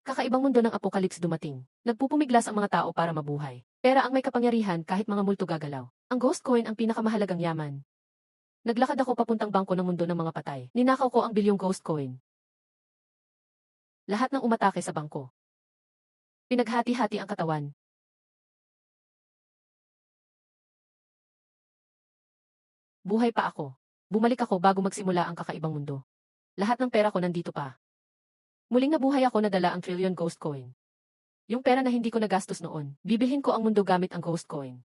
Kakaibang mundo ng apocalypse dumating. Nagpupumiglas ang mga tao para mabuhay. Pera ang may kapangyarihan kahit mga multo gagalaw. Ang ghost coin ang pinakamahalagang yaman. Naglakad ako papuntang bangko ng mundo ng mga patay. Ninakaw ko ang bilyong ghost coin. Lahat ng umatake sa bangko. Pinaghati-hati ang katawan. Buhay pa ako. Bumalik ako bago magsimula ang kakaibang mundo. Lahat ng pera ko nandito pa. Muling nabuhay ako na dala ang trillion ghost coin. Yung pera na hindi ko nagastos noon, bibilhin ko ang mundo gamit ang ghost coin.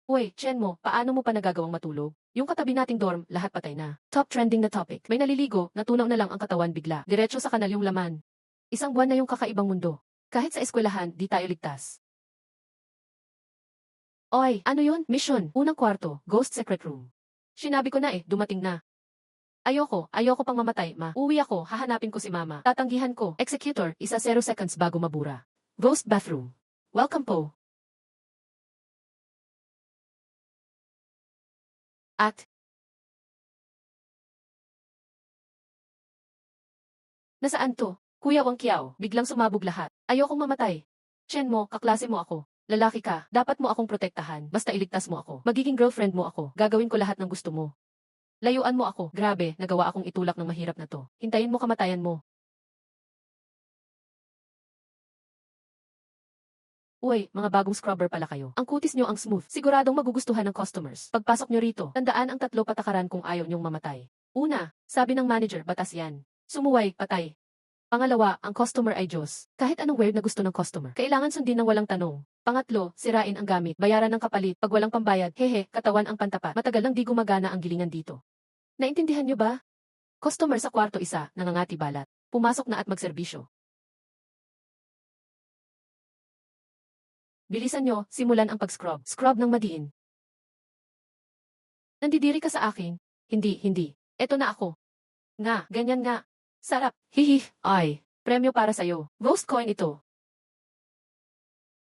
Uy, Chen mo, paano mo pa nagagawang matulog? Yung katabi nating dorm, lahat patay na. Top trending na topic. May naliligo, natunaw na lang ang katawan bigla. Diretso sa kanal yung laman. Isang buwan na yung kakaibang mundo. Kahit sa eskwelahan, di tayo ligtas. Oy, ano yun? Mission, unang kwarto, ghost secret room. Sinabi ko na dumating na. Ayoko pang mamatay, ma. Uwi ako, hahanapin ko si mama. Tatanggihan ko. Executor, 0 seconds bago mabura. Ghost bathroom. Welcome po. At nasaan to? Kuya Wang Kiao, biglang sumabog lahat. Ayokong mamatay. Chen mo, kaklase mo ako. Lalaki ka, dapat mo akong protektahan, basta iligtas mo ako. Magiging girlfriend mo ako, gagawin ko lahat ng gusto mo. Layuan mo ako, grabe, nagawa akong itulak ng mahirap na to. Hintayin mo kamatayan mo. Uy, mga bagong scrubber pala kayo. Ang kutis nyo ang smooth. Siguradong magugustuhan ng customers. Pagpasok nyo rito, tandaan ang 3 patakaran kung ayaw nyong mamatay. Una, sabi ng manager, batas yan. Sumuway, patay. Pangalawa, ang customer ay Diyos. Kahit anong weird na gusto ng customer, kailangan sundin ng walang tanong. Pangatlo, sirain ang gamit, bayaran ng kapalit, pag walang pambayad, hehe, katawan ang pantapat. Matagal lang di gumagana ang gilingan dito. Naintindihan nyo ba? Customer sa kwarto 1, nangangati balat. Pumasok na at magserbisyo. Bilisan nyo, simulan ang pag-scrub. Scrub ng madiin. Nandidiri ka sa akin? Hindi. Eto na ako. Nga, ganyan nga. Sarap. Hihi, ay. Premyo para sa'yo. Ghost coin ito.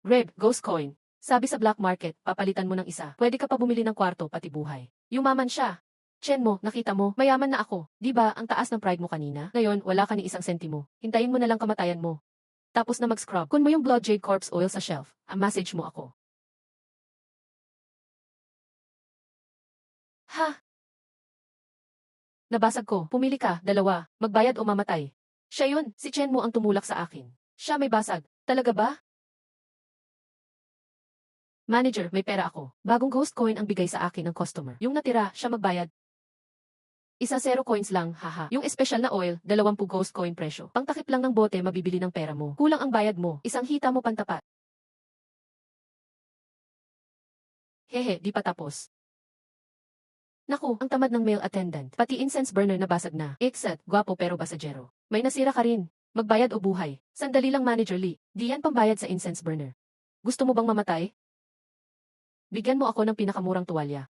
Reb, ghost coin. Sabi sa black market, papalitan mo ng isa. Pwede ka pa bumili ng kwarto pati buhay. Yumaman siya. Chen mo, nakita mo, mayaman na ako. Di ba ang taas ng pride mo kanina? Ngayon, wala ka ni isang sentimo. Hintayin mo na lang kamatayan mo. Tapos na mag-scrub. Kun mo yung Blood Jade Corpse Oil sa shelf, message mo ako. Ha? Nabasag ko. Pumili ka, 2. Magbayad o mamatay. Siya yun, si Chen mo ang tumulak sa akin. Siya may basag. Talaga ba? Manager, may pera ako. Bagong ghost coin ang bigay sa akin ng customer. Yung natira, siya magbayad. 0 coins lang, haha. Yung espesyal na oil, 20 ghost coin presyo. Pangtakip lang ng bote mabibili ng pera mo. Kulang ang bayad mo, isang hita mo pantapat. Hehe, di pa tapos. Naku, ang tamad ng male attendant. Pati incense burner nabasag na. Exat, gwapo pero basajero. May nasira ka rin. Magbayad o buhay. Sandali lang Manager Lee. Di yan pambayad sa incense burner. Gusto mo bang mamatay? Bigyan mo ako ng pinakamurang tuwalya.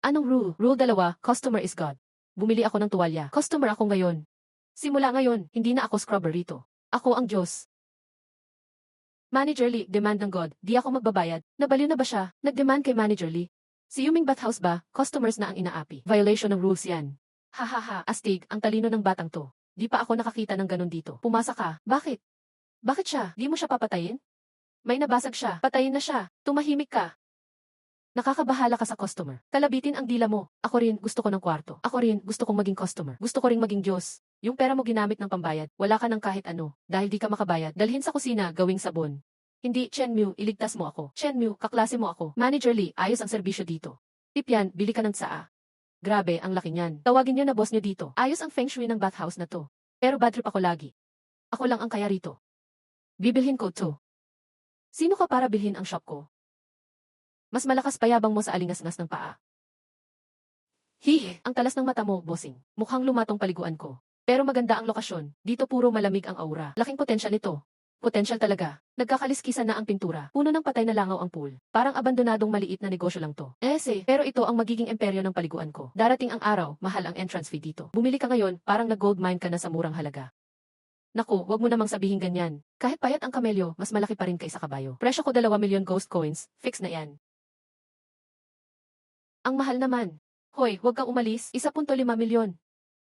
Anong rule? Rule 2, customer is God. Bumili ako ng tuwalya. Customer ako ngayon. Simula ngayon, hindi na ako scrubber rito. Ako ang Diyos. Manager Lee, demand ng God, di ako magbabayad. Nabaliw na ba siya? Nag-demand kay Manager Lee. Si Yuming Bathhouse ba, customers na ang inaapi. Violation ng rules yan. Hahaha, astig, ang talino ng batang to. Di pa ako nakakita ng ganun dito. Pumasa ka. Bakit? Bakit siya? Di mo siya papatayin? May nabasag siya. Patayin na siya. Tumahimik ka. Nakakabahala ka sa customer. Kalabitin ang dila mo. Ako rin, gusto ko ng kwarto. Ako rin, gusto kong maging customer. Gusto ko ring maging Diyos. Yung pera mo ginamit ng pambayad, wala ka ng kahit ano. Dahil di ka makabayad, dalhin sa kusina, gawing sabon. Hindi, Chen Mew, iligtas mo ako. Chen Mew, kaklase mo ako. Manager Lee, ayos ang serbisyo dito. Tip yan, bili ka ng tsaa. Grabe, ang laki niyan. Tawagin niyo na boss niyo dito. Ayos ang feng shui ng bathhouse na to. Pero bad trip ako lagi. Ako lang ang kaya rito. Bibilhin ko to. Sino ka para bilhin ang shop ko? Mas malakas payabang mo sa alingas-ngas ng paa. Hihi, ang talas ng mata mo, bossing. Mukhang lumatong paliguan ko. Pero maganda ang lokasyon. Dito puro malamig ang aura. Laking potensyal nito. Potensyal talaga. Nagkakaliskisan na ang pintura. Puno ng patay na langaw ang pool. Parang abandonadong maliit na negosyo lang to. Pero ito ang magiging imperyo ng paliguan ko. Darating ang araw, mahal ang entrance fee dito. Bumili ka ngayon, parang nag-gold mine ka na sa murang halaga. Naku, wag mo namang sabihin ganyan. Kahit payat ang kamelyo, mas malaki pa rin kaysa kabayo. Presyo ko 2 milyon ghost coins, fix na yan. Ang mahal naman. Hoy, wag kang umalis, 1.5 milyon.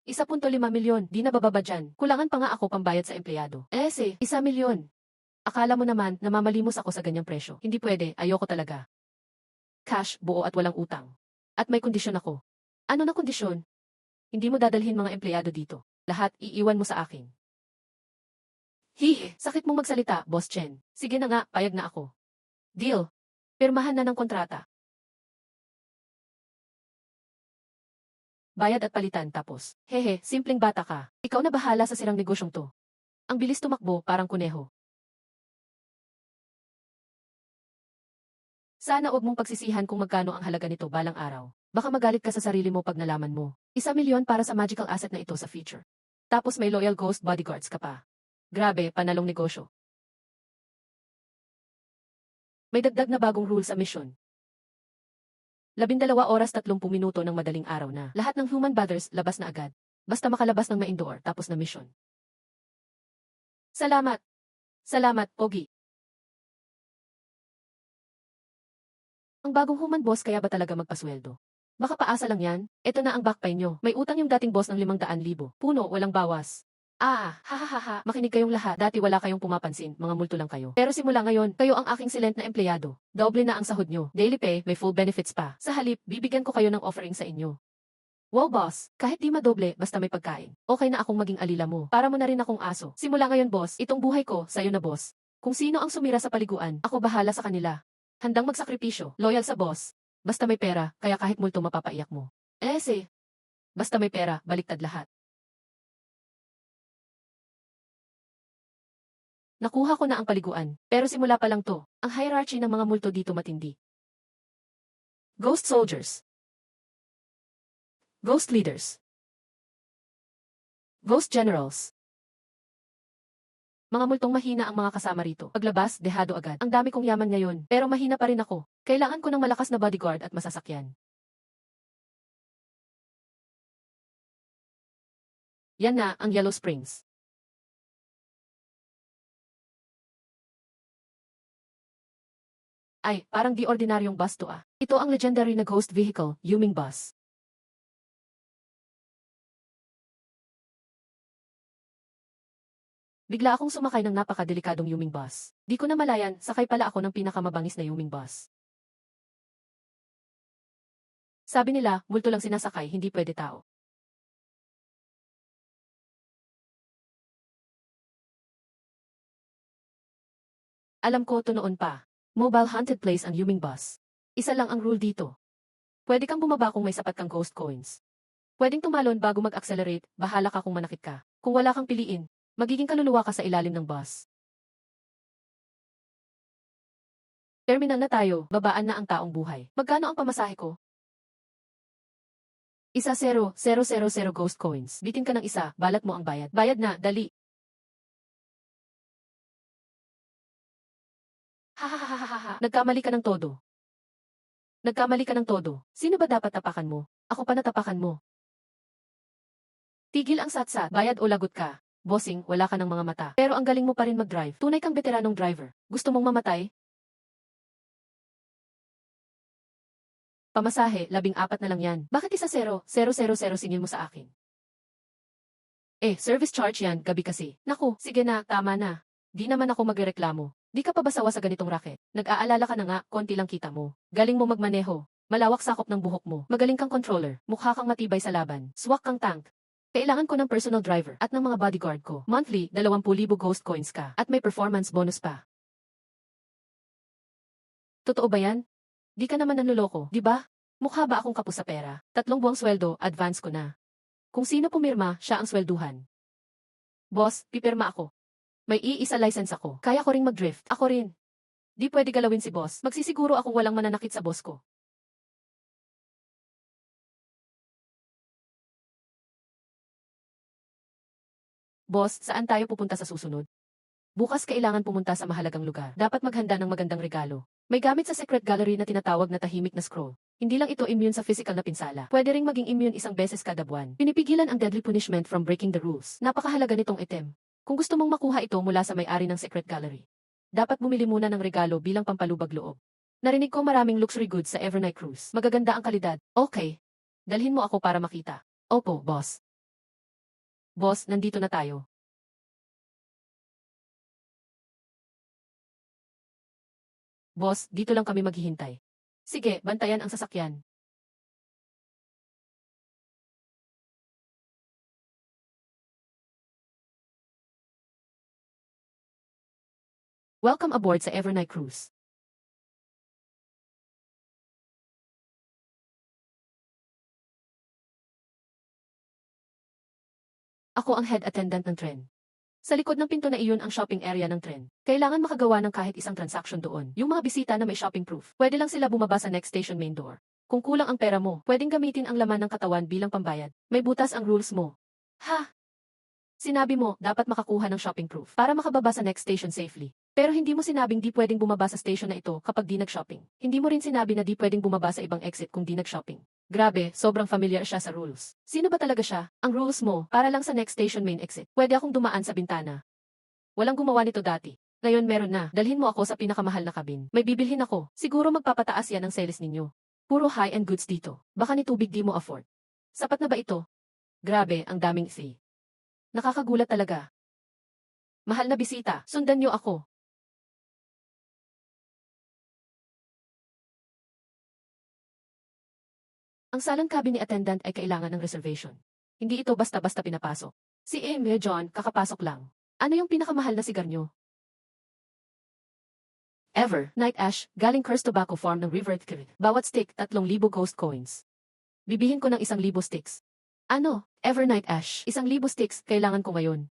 1.5 milyon, di na bababa dyan. Kulangan pa nga ako pambayad sa empleyado. 1 milyon. Akala mo naman, namamalimos ako sa ganyang presyo. Hindi pwede, ayoko talaga. Cash, buo at walang utang. At may kondisyon ako. Ano na kondisyon? Hindi mo dadalhin mga empleyado dito. Lahat, iiwan mo sa akin. Sakit mong magsalita, Boss Chen. Sige na nga, payag na ako. Deal. Pirmahan na ng kontrata. Bayad at palitan tapos. Simpleng bata ka. Ikaw na bahala sa sirang negosyong to. Ang bilis tumakbo, parang kuneho. Sana huwag mong pagsisihan kung magkano ang halaga nito balang araw. Baka magalit ka sa sarili mo pag nalaman mo. 1 milyon para sa magical asset na ito sa future. Tapos may loyal ghost bodyguards ka pa. Grabe, panalong negosyo. May dagdag na bagong rule sa mission. 12 oras 30 minuto ng madaling araw na. Lahat ng human bathers labas na agad. Basta makalabas ng ma-indoor tapos na mission. Salamat. Salamat, Pogi. Ang bagong human boss kaya ba talaga magpasweldo? Baka paasa lang yan. Ito na ang backpay nyo. May utang yung dating boss ng 500,000. Puno, walang bawas. Hahaha, makinig kayong lahat. Dati wala kayong pumapansin, mga multo lang kayo. Pero simula ngayon, kayo ang aking silent na empleyado. Doble na ang sahod nyo. Daily pay, may full benefits pa. Sa halip, bibigyan ko kayo ng offering sa inyo. Wow boss, kahit di madoble, basta may pagkain. Okay na akong maging alila mo. Para mo na rin akong aso. Simula ngayon boss, itong buhay ko, sa'yo na boss. Kung sino ang sumira sa paliguan, ako bahala sa kanila. Handang magsakripisyo, loyal sa boss. Basta may pera, kaya kahit multo mapapaiyak mo. Basta may pera, baliktad lahat. Nakuha ko na ang paliguan, pero simula pa lang to. Ang hierarchy ng mga multo dito matindi. Ghost soldiers. Ghost leaders. Ghost generals. Mga multong mahina ang mga kasama rito. Paglabas, dehado agad. Ang dami kong yaman ngayon, pero mahina pa rin ako. Kailangan ko ng malakas na bodyguard at masasakyan. Yan na, ang Yellow Springs. Ay, parang di ordinaryong bus to ah. Ito ang legendary na ghost vehicle, Yuming Bus. Bigla akong sumakay ng napakadelikadong Yuming Bus. Di ko na malayan, sakay pala ako ng pinakamabangis na Yuming Bus. Sabi nila, multo lang sinasakay, hindi pwede tao. Alam ko to noon pa. Mobile haunted place ang Yuming Bus. Isa lang ang rule dito. Pwede kang bumaba kung may sapat kang ghost coins. Pwedeng tumalon bago mag-accelerate, bahala ka kung manakit ka. Kung wala kang piliin, magiging kaluluwa ka sa ilalim ng bus. Terminal na tayo, babaan na ang taong buhay. Magkano ang pamasahe ko? 1,000,000 ghost coins. Bitin ka ng isa, balat mo ang bayad. Bayad na, dali. Hahaha, nagkamali ka ng todo. Nagkamali ka ng todo. Sino ba dapat tapakan mo? Ako pa natapakan mo. Tigil ang satsat, bayad o lagot ka. Bossing, wala ka ng mga mata. Pero ang galing mo pa rin mag-drive. Tunay kang veteranong driver. Gusto mong mamatay? Pamasahe, 14 na lang yan. Bakit 1,000,000 singil mo sa akin? Service charge yan, gabi kasi. Naku, sige na, tama na. Di naman ako magreklamo. Di ka pa ba sawa sa ganitong racket? Nag-aalala ka na nga, konti lang kita mo. Galing mo magmaneho. Malawak sakop ng buhok mo. Magaling kang controller. Mukha kang matibay sa laban. Swak kang tank. Kailangan ko ng personal driver at ng mga bodyguard ko. Monthly, 20,000 ghost coins ka. At may performance bonus pa. Totoo ba yan? Di ka naman nanloloko, di ba? Mukha ba akong kapos sa pera? 3 buwang sweldo, advance ko na. Kung sino pumirma, siya ang swelduhan. Boss, pipirma ako. May iisa license ako. Kaya ko ring mag-drift. Ako rin. Di pwede galawin si boss. Magsisiguro akong walang mananakit sa boss ko. Boss, saan tayo pupunta sa susunod? Bukas kailangan pumunta sa mahalagang lugar. Dapat maghanda ng magandang regalo. May gamit sa secret gallery na tinatawag na tahimik na scroll. Hindi lang ito immune sa physical na pinsala. Pwede ring maging immune isang beses kada buwan. Pinipigilan ang deadly punishment from breaking the rules. Napakahalaga nitong item. Kung gusto mong makuha ito mula sa may-ari ng secret gallery, dapat bumili muna ng regalo bilang pampalubag loob. Narinig ko maraming luxury goods sa Evernight Cruise. Magaganda ang kalidad. Okay. Dalhin mo ako para makita. Opo, boss. Boss, nandito na tayo. Boss, dito lang kami maghihintay. Sige, bantayan ang sasakyan. Welcome aboard sa Evernight Cruise. Ako ang head attendant ng tren. Sa likod ng pinto na iyon ang shopping area ng tren. Kailangan makagawa ng kahit isang transaction doon. Yung mga bisita na may shopping proof, pwede lang sila bumaba sa next station main door. Kung kulang ang pera mo, pwedeng gamitin ang laman ng katawan bilang pambayad. May butas ang rules mo. Ha? Sinabi mo, dapat makakuha ng shopping proof para makababa sa next station safely. Pero hindi mo sinabing di pwedeng bumaba sa station na ito kapag di nag-shopping. Hindi mo rin sinabi na di pwedeng bumaba sa ibang exit kung di nag-shopping. Grabe, sobrang familiar siya sa rules. Sino ba talaga siya? Ang rules mo, para lang sa next station main exit. Pwede akong dumaan sa bintana. Walang gumawa nito dati. Ngayon meron na. Dalhin mo ako sa pinakamahal na cabin. May bibilhin ako. Siguro magpapataas yan ang sales ninyo. Puro high-end goods dito. Baka ni tubig di mo afford. Sapat na ba ito? Grabe, ang daming fee. Nakakagulat talaga. Mahal na bisita, sundan niyo ako. Ang salang cabin ni attendant ay kailangan ng reservation. Hindi ito basta-basta pinapasok. Si Emil John, kakapasok lang. Ano yung pinakamahal na sigarilyo? Ever, Night Ash, galing Cursed Tobacco Farm ng River Creek. Bawat stick, 3,000 ghost coins. Bibihin ko ng 1,000 sticks. Ano? Ever Night Ash, 1,000 sticks, kailangan ko ngayon.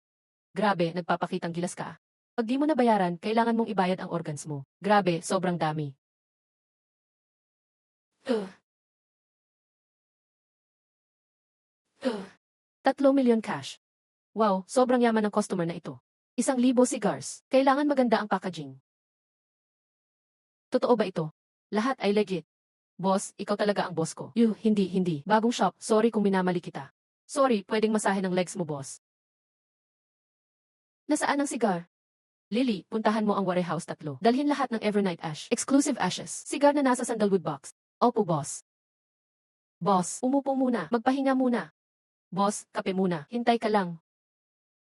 Grabe, nagpapakitang gilas ka. Pag di mo nabayaran, kailangan mong ibayad ang organs mo. Grabe, sobrang dami. 3 milyon cash. Wow, sobrang yaman ng customer na ito. 1,000 cigars. Kailangan maganda ang packaging. Totoo ba ito? Lahat ay legit. Boss, ikaw talaga ang boss ko. Hindi. Bagong shop, sorry kung minamali kita. Sorry, pwedeng masahe ng legs mo, boss. Nasaan ang cigar? Lily, puntahan mo ang warehouse 3. Dalhin lahat ng Evernight Ash. Exclusive ashes. Cigar na nasa sandalwood box. Opo, boss. Boss, umupo muna. Magpahinga muna. Boss, kape muna. Hintay ka lang.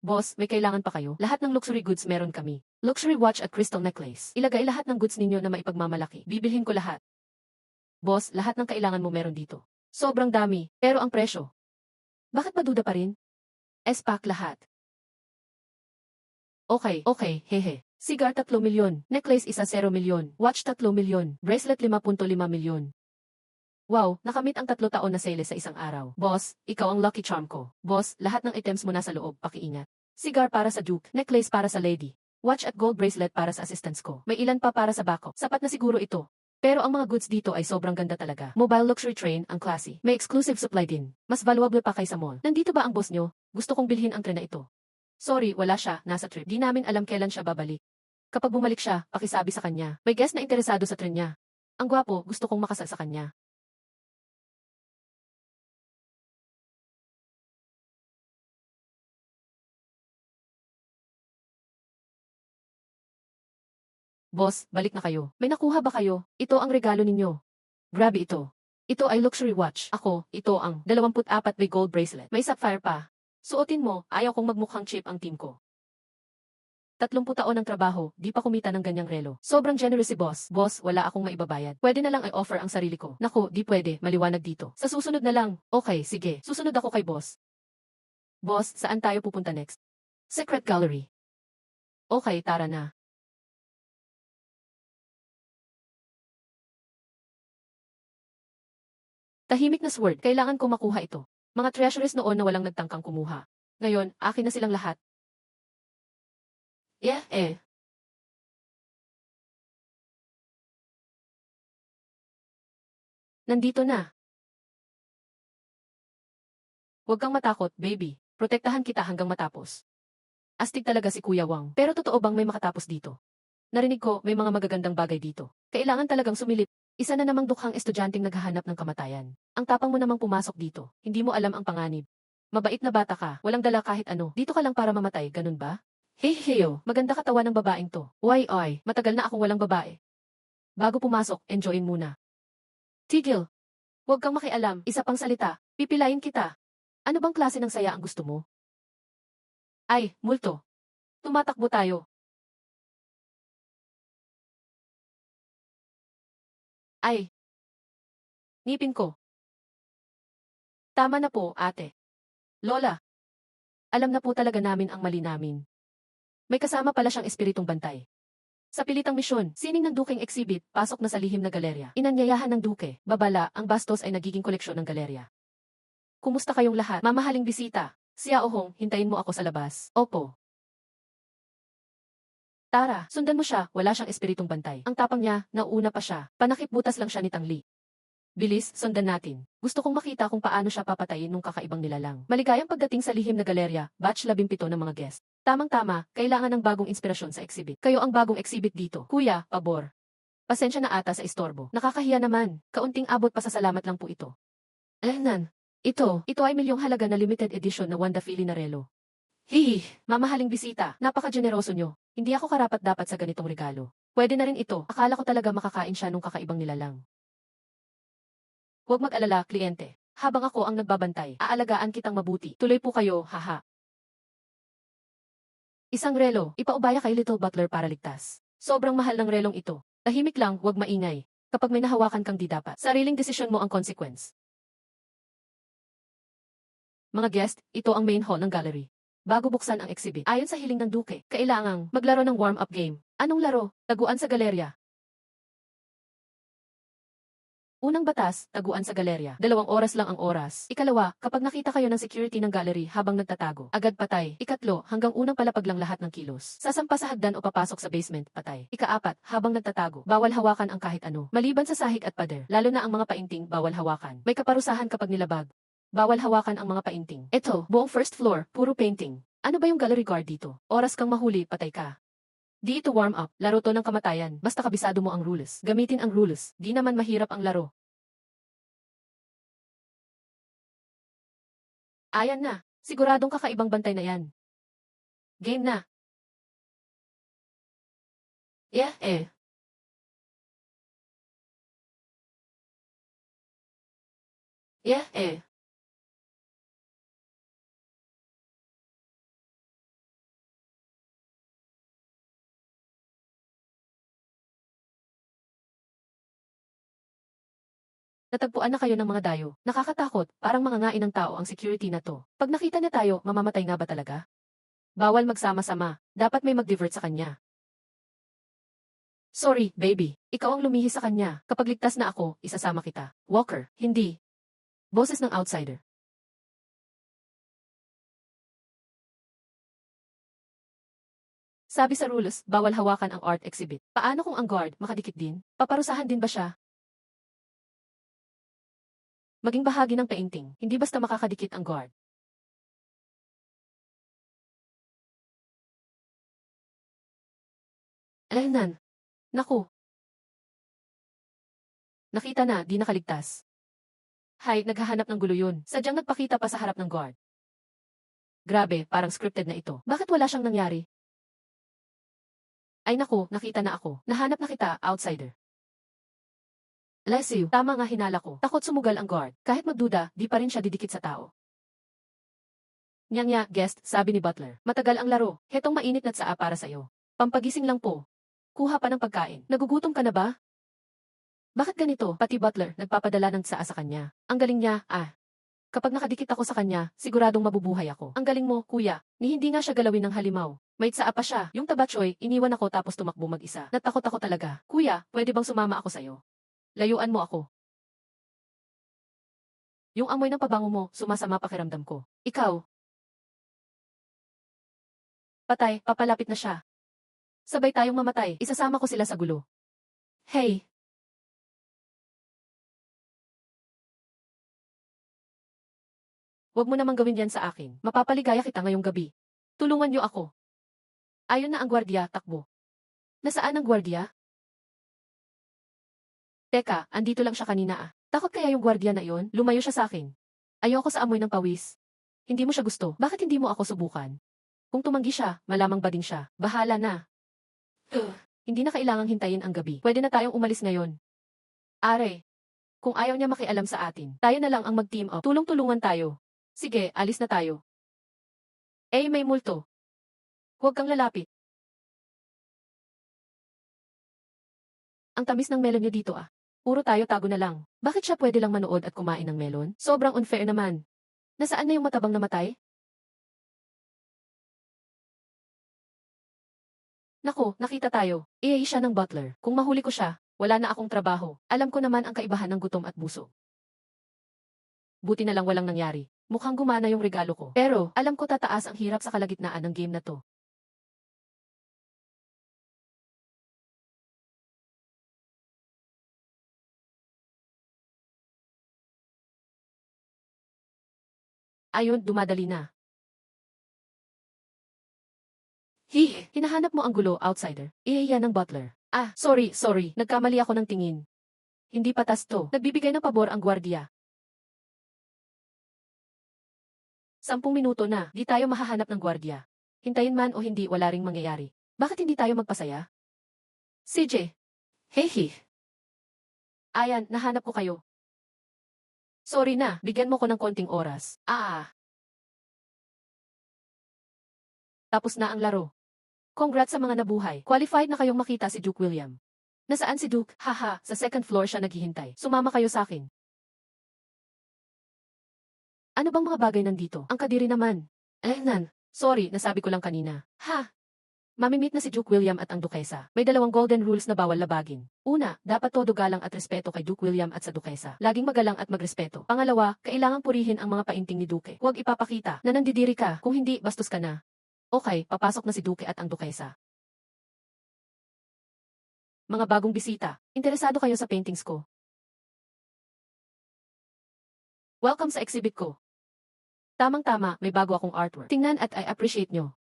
Boss, may kailangan pa kayo? Lahat ng luxury goods meron kami. Luxury watch at crystal necklace. Ilagay lahat ng goods ninyo na maipagmamalaki. Bibilhin ko lahat. Boss, lahat ng kailangan mo meron dito. Sobrang dami, pero ang presyo. Bakit maduda pa rin? S-pack lahat. Okay, hehe. Cigar 3 milyon. Necklace isa 0 milyon. Watch 3 milyon. Bracelet 5.5 milyon. Wow, nakamit ang 3 taon na sales sa isang araw. Boss, ikaw ang lucky charm ko. Boss, lahat ng items mo nasa loob, pakiingat. Cigar para sa Duke, necklace para sa lady. Watch at gold bracelet para sa assistants ko. May ilan pa para sa backup. Sapat na siguro ito. Pero ang mga goods dito ay sobrang ganda talaga. Mobile luxury train, ang classy. May exclusive supply din. Mas valuable pa kaysa mall. Nandito ba ang boss nyo? Gusto kong bilhin ang tren na ito. Sorry, wala siya, nasa trip. Di namin alam kailan siya babalik. Kapag bumalik siya, pakisabi sa kanya. May guest na interesado sa tren niya. Ang gwapo, gusto kong makasal sa kanya. Boss, balik na kayo. May nakuha ba kayo? Ito ang regalo ninyo. Grabe ito. Ito ay luxury watch. Ako, ito ang 24 by gold bracelet. May sapphire pa. Suotin mo, ayaw kong magmukhang cheap ang team ko. 30 taon ng trabaho, di pa kumita ng ganyang relo. Sobrang generous si boss. Boss, wala akong maibabayad. Pwede na lang i-offer ang sarili ko. Naku, di pwede, maliwanag dito. Sa susunod na lang. Okay, sige. Susunod ako kay boss. Boss, saan tayo pupunta next? Secret Gallery. Okay, tara na. Tahimik na sword, kailangan ko makuha ito. Mga treasuries noon na walang nagtangkang kumuha. Ngayon, akin na silang lahat. Eh. Nandito na. Huwag kang matakot, baby. Protektahan kita hanggang matapos. Astig talaga si Kuya Wang. Pero totoo bang may makatapos dito? Narinig ko, may mga magagandang bagay dito. Kailangan talagang sumilip. Isa na namang dukhang estudyanteng naghahanap ng kamatayan. Ang tapang mo namang pumasok dito. Hindi mo alam ang panganib. Mabait na bata ka, walang dala kahit ano. Dito ka lang para mamatay, ganun ba? Hey, heyo, maganda katawan ng babaeng to. Oy, matagal na akong walang babae. Bago pumasok, enjoyin muna. Tigil. Huwag kang makialam, isa pang salita. Pipilayin kita. Ano bang klase ng saya ang gusto mo? Ay, multo. Tumatakbo tayo. Ay, ngipin ko. Tama na po, ate. Lola, alam na po talaga namin ang mali namin. May kasama pala siyang espiritong bantay. Sa pilitang misyon, sining ng duking exhibit, pasok na sa lihim na galerya. Inanyayahan ng duke, babala, ang bastos ay nagiging koleksyon ng galerya. Kumusta kayong lahat? Mamahaling bisita. Siya Ohong, hintayin mo ako sa labas. Opo. Tara, sundan mo siya, wala siyang espiritong bantay. Ang tapang niya, nauuna pa siya. Panakip butas lang siya ni Tangli. Bilis, sundan natin. Gusto kong makita kung paano siya papatayin nung kakaibang nilalang. Maligayang pagdating sa lihim na galerya, batch 17 ng mga guest. Tamang-tama, kailangan ng bagong inspirasyon sa exhibit. Kayo ang bagong exhibit dito. Kuya, pabor. Pasensya na ata sa istorbo. Nakakahiya naman. Kaunting abot pa sa salamat lang po ito. Nan. Ito ay milyong halaga na limited edition na Wanda Filinarello. Hihi, mamahaling bisita. Napaka-generoso nyo. Hindi ako karapat-dapat sa ganitong regalo. Pwede na rin ito. Akala ko talaga makakain siya nung kakaibang nilalang. Huwag mag-alala, kliyente. Habang ako ang nagbabantay, aalagaan kitang mabuti. Tuloy po kayo, haha. Isang relo, ipaubaya kay Little Butler para ligtas. Sobrang mahal ng relong ito. Tahimik lang, huwag maingay. Kapag may nahawakan kang di dapat, sariling desisyon mo ang consequence. Mga guest, ito ang main hall ng gallery. Bago buksan ang exhibit, ayon sa hiling ng duke, kailangang maglaro ng warm-up game. Anong laro? Taguan sa galerya. Unang batas, taguan sa galerya. 2 oras lang ang oras. Ikalawa, kapag nakita kayo ng security ng gallery habang nagtatago, agad patay. Ikatlo, hanggang unang palapag lang lahat ng kilos. Sasampa sa hagdan o papasok sa basement, patay. Ika-4, habang nagtatago, bawal hawakan ang kahit ano. Maliban sa sahig at pader, lalo na ang mga painting, bawal hawakan. May kaparusahan kapag nilabag. Bawal hawakan ang mga painting. Eto, buong first floor, puro painting. Ano ba yung gallery guard dito? Oras kang mahuli, patay ka. Di ito warm up, laro to ng kamatayan, basta kabisado mo ang rules. Gamitin ang rules, di naman mahirap ang laro. Ayan na, siguradong kakaibang bantay na yan. Game na. Yeah, eh. Yeah, eh. Natagpuan na kayo ng mga dayo. Nakakatakot, parang mga ngain ng tao ang security na to. Pag nakita niya tayo, mamamatay nga ba talaga? Bawal magsama-sama. Dapat may mag-divert sa kanya. Sorry, baby. Ikaw ang lumihis sa kanya. Kapag ligtas na ako, isasama kita. Walker, hindi. Boses ng outsider. Sabi sa rules, bawal hawakan ang art exhibit. Paano kung ang guard makadikit din? Paparusahan din ba siya? Maging bahagi ng painting, hindi basta makakadikit ang guard. Nan. Naku. Nakita na, di nakaligtas. Hay, naghahanap ng gulo yun. Sadyang nagpakita pa sa harap ng guard. Grabe, parang scripted na ito. Bakit wala siyang nangyari? Ay naku, nakita na ako. Nahanap na kita, outsider. Bless you. Tama nga hinala ko. Takot sumugal ang guard. Kahit magduda, di pa rin siya didikit sa tao. Nyangya, guest, sabi ni Butler. Matagal ang laro. Hetong mainit na tsaa para sa'yo. Pampagising lang po. Kuha pa ng pagkain. Nagugutom ka na ba? Bakit ganito? Pati Butler, nagpapadala ng tsaa sa kanya. Ang galing niya, Kapag nakadikit ako sa kanya, siguradong mabubuhay ako. Ang galing mo, kuya. Ni hindi nga siya galawin ng halimaw. May tsaa pa siya. Yung tabatsoy, iniwan ako tapos tumakbo mag-isa. Natakot ako talaga. Kuya, pwede bang sumama ako sa'yo? Layuan mo ako. Yung amoy ng pabango mo, sumasama pakiramdam ko. Ikaw. Patay, papalapit na siya. Sabay tayong mamatay, isasama ko sila sa gulo. Hey! Huwag mo namang gawin yan sa akin. Mapapaligaya kita ngayong gabi. Tulungan niyo ako. Ayon na ang gwardiya, takbo. Nasaan ang gwardiya? Teka, andito lang siya kanina. Takot kaya yung gwardiya na iyon? Lumayo siya sa akin. Ayoko sa amoy ng pawis. Hindi mo siya gusto. Bakit hindi mo ako subukan? Kung tumanggi siya, malamang ba din siya? Bahala na. Hindi na kailangang hintayin ang gabi. Pwede na tayong umalis ngayon. Are, kung ayaw niya makialam sa atin, tayo na lang ang mag-team up. Tulong-tulungan tayo. Sige, alis na tayo. May multo. Huwag kang lalapit. Ang tamis ng melon niyo dito ah. Puro tayo tago na lang. Bakit siya pwede lang manood at kumain ng melon? Sobrang unfair naman. Nasaan na yung matabang namatay? Naku, nakita tayo. Iay siya ng butler. Kung mahuli ko siya, wala na akong trabaho. Alam ko naman ang kaibahan ng gutom at busog. Buti na lang walang nangyari. Mukhang gumana yung regalo ko. Pero, alam ko tataas ang hirap sa kalagitnaan ng game na to. Ayun, dumadali na. Hinahanap mo ang gulo, outsider. Ihiya ng butler. Ah, sorry. Nagkamali ako ng tingin. Hindi patas to. Nagbibigay ng pabor ang gwardiya. 10 minuto na, di tayo mahahanap ng gwardiya. Hintayin man o hindi, wala ring mangyayari. Bakit hindi tayo magpasaya? CJ. Hehe. Ayan, nahanap ko kayo. Sorry na, bigyan mo ko ng konting oras. Tapos na ang laro. Congrats sa mga nabuhay. Qualified na kayong makita si Duke William. Nasaan si Duke? Haha, sa second floor siya naghihintay. Sumama kayo sa akin. Ano bang mga bagay nandito? Ang kadiri naman. Sorry, nasabi ko lang kanina. Mamimit na si Duke William at ang Dukesa. May 2 golden rules na bawal labagin. Una, dapat todo galang at respeto kay Duke William at sa Dukesa. Laging magalang at magrespeto. Pangalawa, kailangang purihin ang mga painting ni Duke. Huwag ipapakita na nandidiri ka, kung hindi, bastos ka na. Okay, papasok na si Duke at ang Dukesa. Mga bagong bisita, interesado kayo sa paintings ko? Welcome sa exhibit ko. Tamang-tama, may bago akong artwork. Tingnan at I appreciate nyo.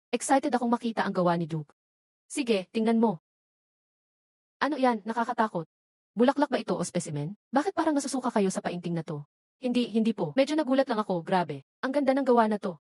Excited akong makita ang gawa ni Duke. Sige, tingnan mo. Ano yan, nakakatakot. Bulaklak ba ito o specimen? Bakit parang nasusuka kayo sa painting na to? Hindi po. Medyo nagulat lang ako, grabe. Ang ganda ng gawa na to.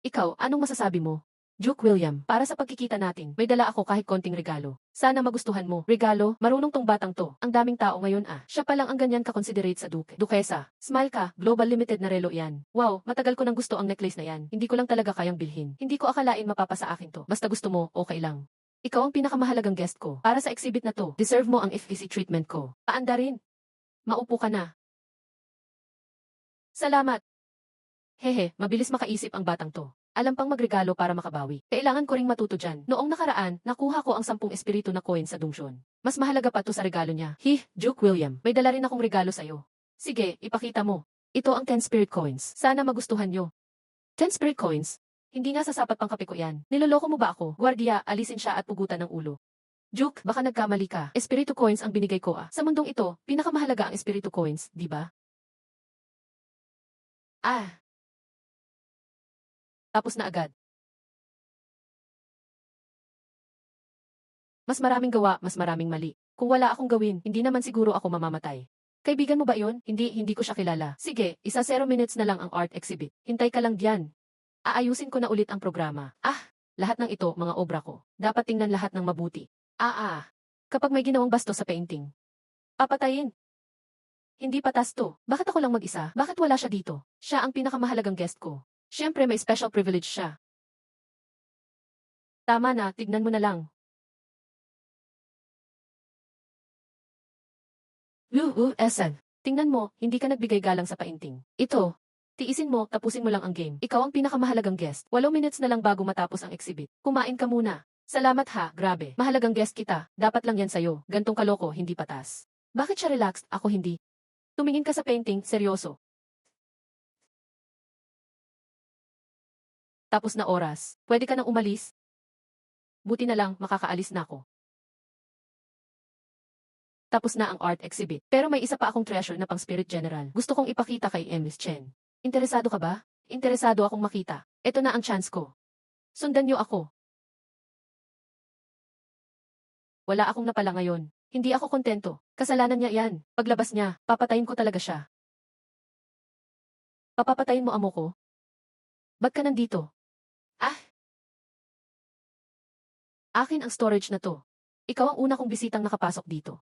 Ikaw, anong masasabi mo? Duke William, para sa pagkikita natin, may dala ako kahit konting regalo. Sana magustuhan mo. Regalo, marunong tong batang to. Ang daming tao ngayon ah. Siya pa lang ang ganyan ka-considerate sa Duke. Dukesa, smile ka, global limited na relo yan. Wow, matagal ko nang gusto ang necklace na yan. Hindi ko lang talaga kayang bilhin. Hindi ko akalain mapapasa akin to. Basta gusto mo, okay lang. Ikaw ang pinakamahalagang guest ko. Para sa exhibit na to, deserve mo ang FEC treatment ko. Paanda rin. Maupo ka na. Salamat. Hehe, mabilis makaisip ang batang to. Alam pang magregalo para makabawi. Kailangan ko ring matuto dyan. Noong nakaraan, nakuha ko ang 10 espiritu na coin sa Dungsyon. Mas mahalaga pa to sa regalo niya. Duke William, may dala rin akong regalo sa'yo. Sige, ipakita mo. Ito ang 10 spirit coins. Sana magustuhan nyo. 10 spirit coins? Hindi nga sasapat pang kape ko yan. Niloloko mo ba ako? Guardia, alisin siya at pugutan ng ulo. Duke, baka nagkamali ka. Espiritu coins ang binigay ko ah. Sa mundong ito, pinakamahalaga ang espiritu coins, di ba? Tapos na agad. Mas maraming gawa, mas maraming mali. Kung wala akong gawin, hindi naman siguro ako mamamatay. Kaibigan mo ba yon? Hindi ko siya kilala. Sige, 0 minutes na lang ang art exhibit. Hintay ka lang diyan. Aayusin ko na ulit ang programa. Lahat ng ito, mga obra ko. Dapat tingnan lahat ng mabuti. Kapag may ginawang basto sa painting. Papatayin. Hindi patas to. Bakit ako lang mag-isa? Bakit wala siya dito? Siya ang pinakamahalagang guest ko. Siyempre may special privilege siya. Tama na, tignan mo na lang. Esan. Tingnan mo, hindi ka nagbigay galang sa painting. Ito. Tiisin mo, tapusin mo lang ang game. Ikaw ang pinakamahalagang guest. 8 minutes na lang bago matapos ang exhibit. Kumain ka muna. Salamat ha, grabe. Mahalagang guest kita. Dapat lang yan sa'yo. Gantong kaloko, hindi patas. Bakit siya relaxed, ako hindi? Tumingin ka sa painting, seryoso. Tapos na oras. Pwede ka nang umalis? Buti na lang, makakaalis na ako. Tapos na ang art exhibit. Pero may isa pa akong treasure na pang spirit general. Gusto kong ipakita kay Miss Chen. Interesado ka ba? Interesado akong makita. Ito na ang chance ko. Sundan niyo ako. Wala akong napala ngayon. Hindi ako kontento. Kasalanan niya yan. Paglabas niya, papatayin ko talaga siya. Papapatayin mo amo ko? Ba't ka nandito? Akin ang storage na to. Ikaw ang una kong bisitang nakapasok dito.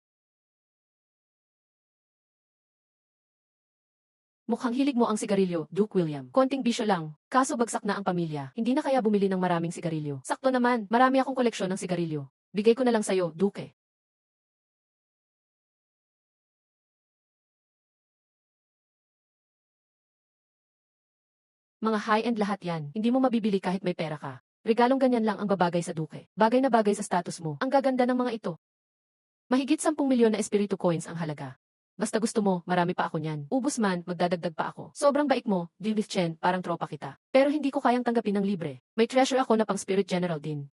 Mukhang hilig mo ang sigarilyo, Duke William. Konting bisyo lang, kaso bagsak na ang pamilya. Hindi na kaya bumili ng maraming sigarilyo. Sakto naman, marami akong koleksyon ng sigarilyo. Bigay ko na lang sa'yo, Duke. Mga high-end lahat yan, hindi mo mabibili kahit may pera ka. Regalong ganyan lang ang babagay sa Duke. Bagay na bagay sa status mo. Ang gaganda ng mga ito. Mahigit 10 milyon na espiritu coins ang halaga. Basta gusto mo, marami pa ako niyan. Ubus man, magdadagdag pa ako. Sobrang bait mo, Dinglith Chen, parang tropa kita. Pero hindi ko kayang tanggapin ng libre. May treasure ako na pang spirit general din.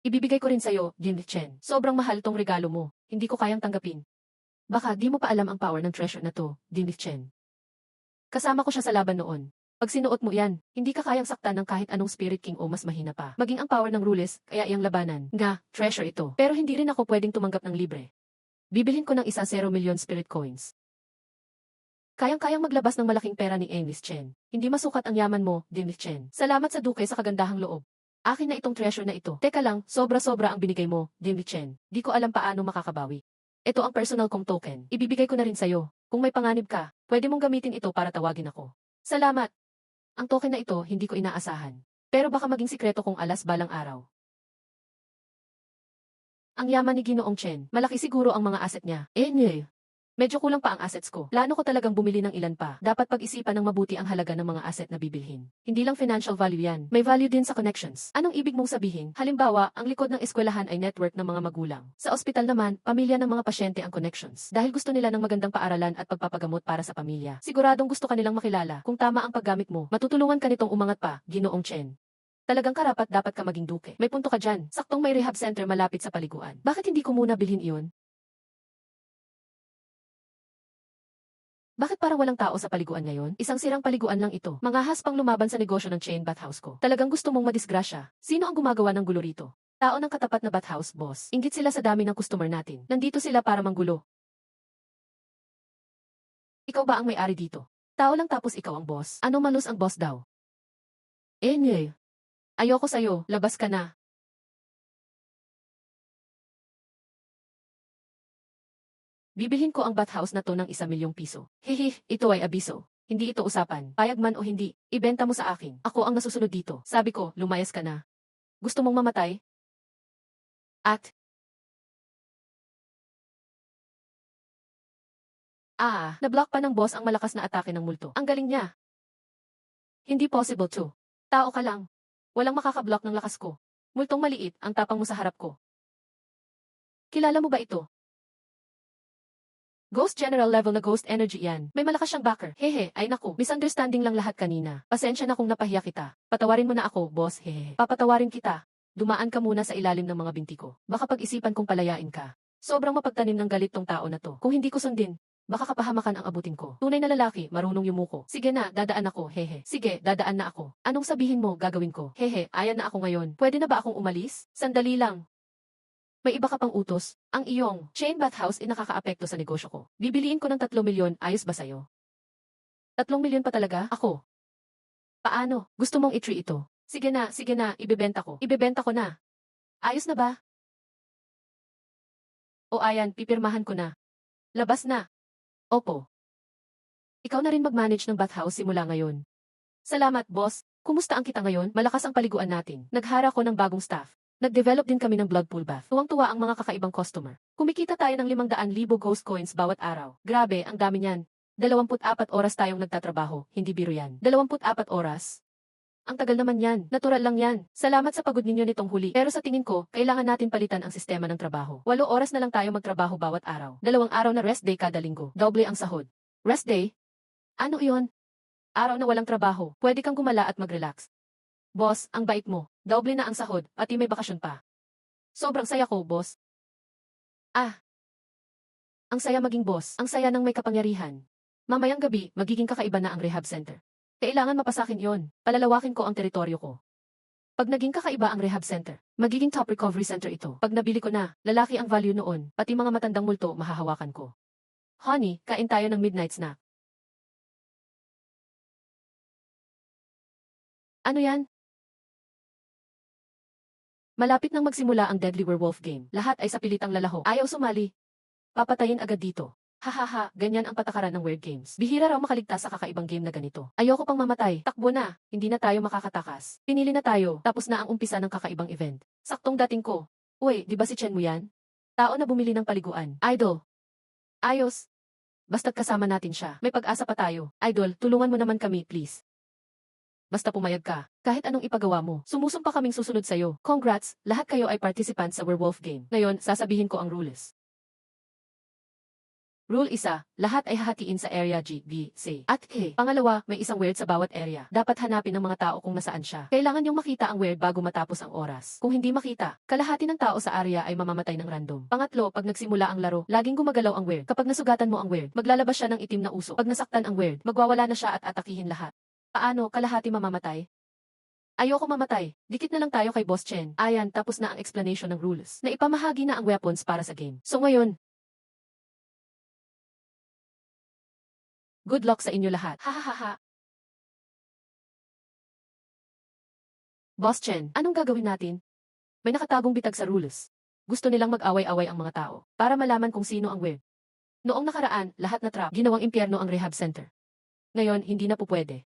Ibibigay ko rin sa'yo, Dinglith Chen. Sobrang mahal tong regalo mo. Hindi ko kayang tanggapin. Baka di mo pa alam ang power ng treasure na to, Dinglith Chen. Kasama ko siya sa laban noon. Pag sinuot mo yan, hindi ka kayang saktan ng kahit anong spirit king o mas mahina pa. Maging ang power ng rules, kaya iyang labanan. Nga, treasure ito. Pero hindi rin ako pwedeng tumanggap ng libre. Bibilhin ko ng 1 milyon spirit coins. Kayang-kayang maglabas ng malaking pera ni Dinglith Chen. Hindi masukat ang yaman mo, Dinglith Chen. Salamat sa Duke sa kagandahang loob. Akin na itong treasure na ito. Teka lang, sobra-sobra ang binigay mo, Dinglith Chen. Di ko alam paano makakabawi. Ito ang personal kong token. Ibibigay ko na rin sa'yo. Kung may panganib ka, pwede mong gamitin ito para tawagin ako. Salamat. Ang token na ito, hindi ko inaasahan. Pero baka maging sikreto kong alas balang araw. Ang yaman ni Ginoong Chen, malaki siguro ang mga asset niya. Medyo kulang pa ang assets ko. Plano ko talagang bumili ng ilan pa. Dapat pag-isipan ng mabuti ang halaga ng mga asset na bibilhin. Hindi lang financial value yan. May value din sa connections. Anong ibig mong sabihin? Halimbawa, ang likod ng eskwelahan ay network ng mga magulang. Sa ospital naman, pamilya ng mga pasyente ang connections. Dahil gusto nila ng magandang paaralan at pagpapagamot para sa pamilya. Siguradong gusto kanilang makilala. Kung tama ang paggamit mo, matutulungan ka nitong umangat pa, Ginoong Chen. Talagang karapat dapat ka maging duke. May punto ka dyan. Saktong may rehab center malapit sa paliguan. Bakit hindi ko muna bilhin iyon? Bakit parang walang tao sa paliguan ngayon? Isang sirang paliguan lang ito. Mga haspang lumaban sa negosyo ng chain bathhouse ko. Talagang gusto mong madisgrasya. Sino ang gumagawa ng gulo rito? Tao ng katapat na bathhouse, boss. Inggit sila sa dami ng customer natin. Nandito sila para manggulo. Ikaw ba ang may-ari dito? Tao lang tapos ikaw ang boss. Ano malus ang boss daw? Nye. Ayoko sa'yo, labas ka na. Bibilhin ko ang bathhouse na to ng 1 milyong piso. Hihi, ito ay abiso. Hindi ito usapan. Payag man o hindi, ibenta mo sa akin. Ako ang nasusunod dito. Sabi ko, lumayas ka na. Gusto mong mamatay? At, nablock pa ng boss ang malakas na atake ng multo. Ang galing niya. Hindi possible to. Tao ka lang. Walang makakablock ng lakas ko. Multong maliit, ang tapang mo sa harap ko. Kilala mo ba ito? Ghost General level na ghost energy yan. May malakas siyang backer. Hehe, ay naku, misunderstanding lang lahat kanina. Pasensya na kung napahiya kita. Patawarin mo na ako, boss, hehe. Papatawarin kita. Dumaan ka muna sa ilalim ng mga binti ko. Baka pag-isipan kong palayain ka. Sobrang mapagtanim ng galit tong tao na to. Kung hindi ko sundin, baka kapahamakan ang abutin ko. Tunay na lalaki, marunong yumuko. Sige na, dadaan ako, hehe. Sige, dadaan na ako. Anong sabihin mo, gagawin ko? Hehe, ayan na ako ngayon. Pwede na ba akong umalis? Sandali lang. May iba ka pang utos. Ang iyong chain bathhouse ay nakakaapekto sa negosyo ko. Bibiliin ko ng 3 milyon, ayos ba sa'yo? 3 milyon pa talaga? Ako. Paano? Gusto mong i-tree ito? Sige na, ibebenta ko. Ibebenta ko na. Ayos na ba? O ayan, pipirmahan ko na. Labas na. Opo. Ikaw na rin mag-manage ng bathhouse simula ngayon. Salamat, boss. Kumusta ang kita ngayon? Malakas ang paliguan natin. Naghara ko ng bagong staff. Nag-develop din kami ng blood pool bath. Tuwang-tuwa ang mga kakaibang customer. Kumikita tayo ng 500,000 ghost coins bawat araw. Grabe, ang dami niyan. 24 oras tayong nagtatrabaho, hindi biro yan. 24 oras? Ang tagal naman yan. Natural lang yan. Salamat sa pagod ninyo nitong huli. Pero sa tingin ko, kailangan natin palitan ang sistema ng trabaho. 8 oras na lang tayo magtrabaho bawat araw. 2 araw na rest day kada linggo. Doble ang sahod. Rest day? Ano iyon? Araw na walang trabaho. Pwede kang gumala at mag-relax. Boss, ang bait mo. Doble na ang sahod, pati may bakasyon pa. Sobrang saya ko, boss. Ang saya maging boss. Ang saya ng may kapangyarihan. Mamayang gabi, magiging kakaiba na ang rehab center. Kailangan mapasakin yon. Palalawakin ko ang teritoryo ko. Pag naging kakaiba ang rehab center, magiging top recovery center ito. Pag nabili ko na, lalaki ang value noon, pati mga matandang multo mahahawakan ko. Honey, kain tayo ng midnight snack. Ano yan? Malapit nang magsimula ang Deadly Werewolf game. Lahat ay sa pilitang lalaho. Ayaw sumali. Papatayin agad dito. Hahaha, ganyan ang patakaran ng weird games. Bihira raw makaligtas sa kakaibang game na ganito. Ayoko pang mamatay. Takbo na. Hindi na tayo makakatakas. Pinili na tayo. Tapos na ang umpisa ng kakaibang event. Saktong dating ko. Uy, di ba si Chen mo yan? Tao na bumili ng paliguan. Idol. Ayos. Basta't kasama natin siya. May pag-asa pa tayo. Idol, tulungan mo naman kami, please. Basta pumayag ka. Kahit anong ipagawa mo, sumusumpa kaming susunod sa'yo. Congrats, lahat kayo ay participant sa werewolf game. Ngayon, sasabihin ko ang rules. Rule 1, lahat ay hahatiin sa area G, B, C, at E. Pangalawa, may isang weird sa bawat area. Dapat hanapin ng mga tao kung nasaan siya. Kailangan niyong makita ang weird bago matapos ang oras. Kung hindi makita, kalahati ng tao sa area ay mamamatay ng random. Pangatlo, pag nagsimula ang laro, laging gumagalaw ang weird. Kapag nasugatan mo ang weird, maglalabas siya ng itim na usok. Pag nasaktan ang weird, magwawala na siya at atakihin lahat. Paano, kalahati mamamatay? Ayoko mamatay. Dikit na lang tayo kay Boss Chen. Ayan, tapos na ang explanation ng rules. Naipamahagi na ang weapons para sa game. So ngayon, good luck sa inyo lahat. Hahaha. Boss Chen, anong gagawin natin? May nakatagong bitag sa rules. Gusto nilang mag-away-away ang mga tao para malaman kung sino ang weird. Noong nakaraan, lahat na trap, ginawang impyerno ang rehab center. Ngayon, hindi na pupwede.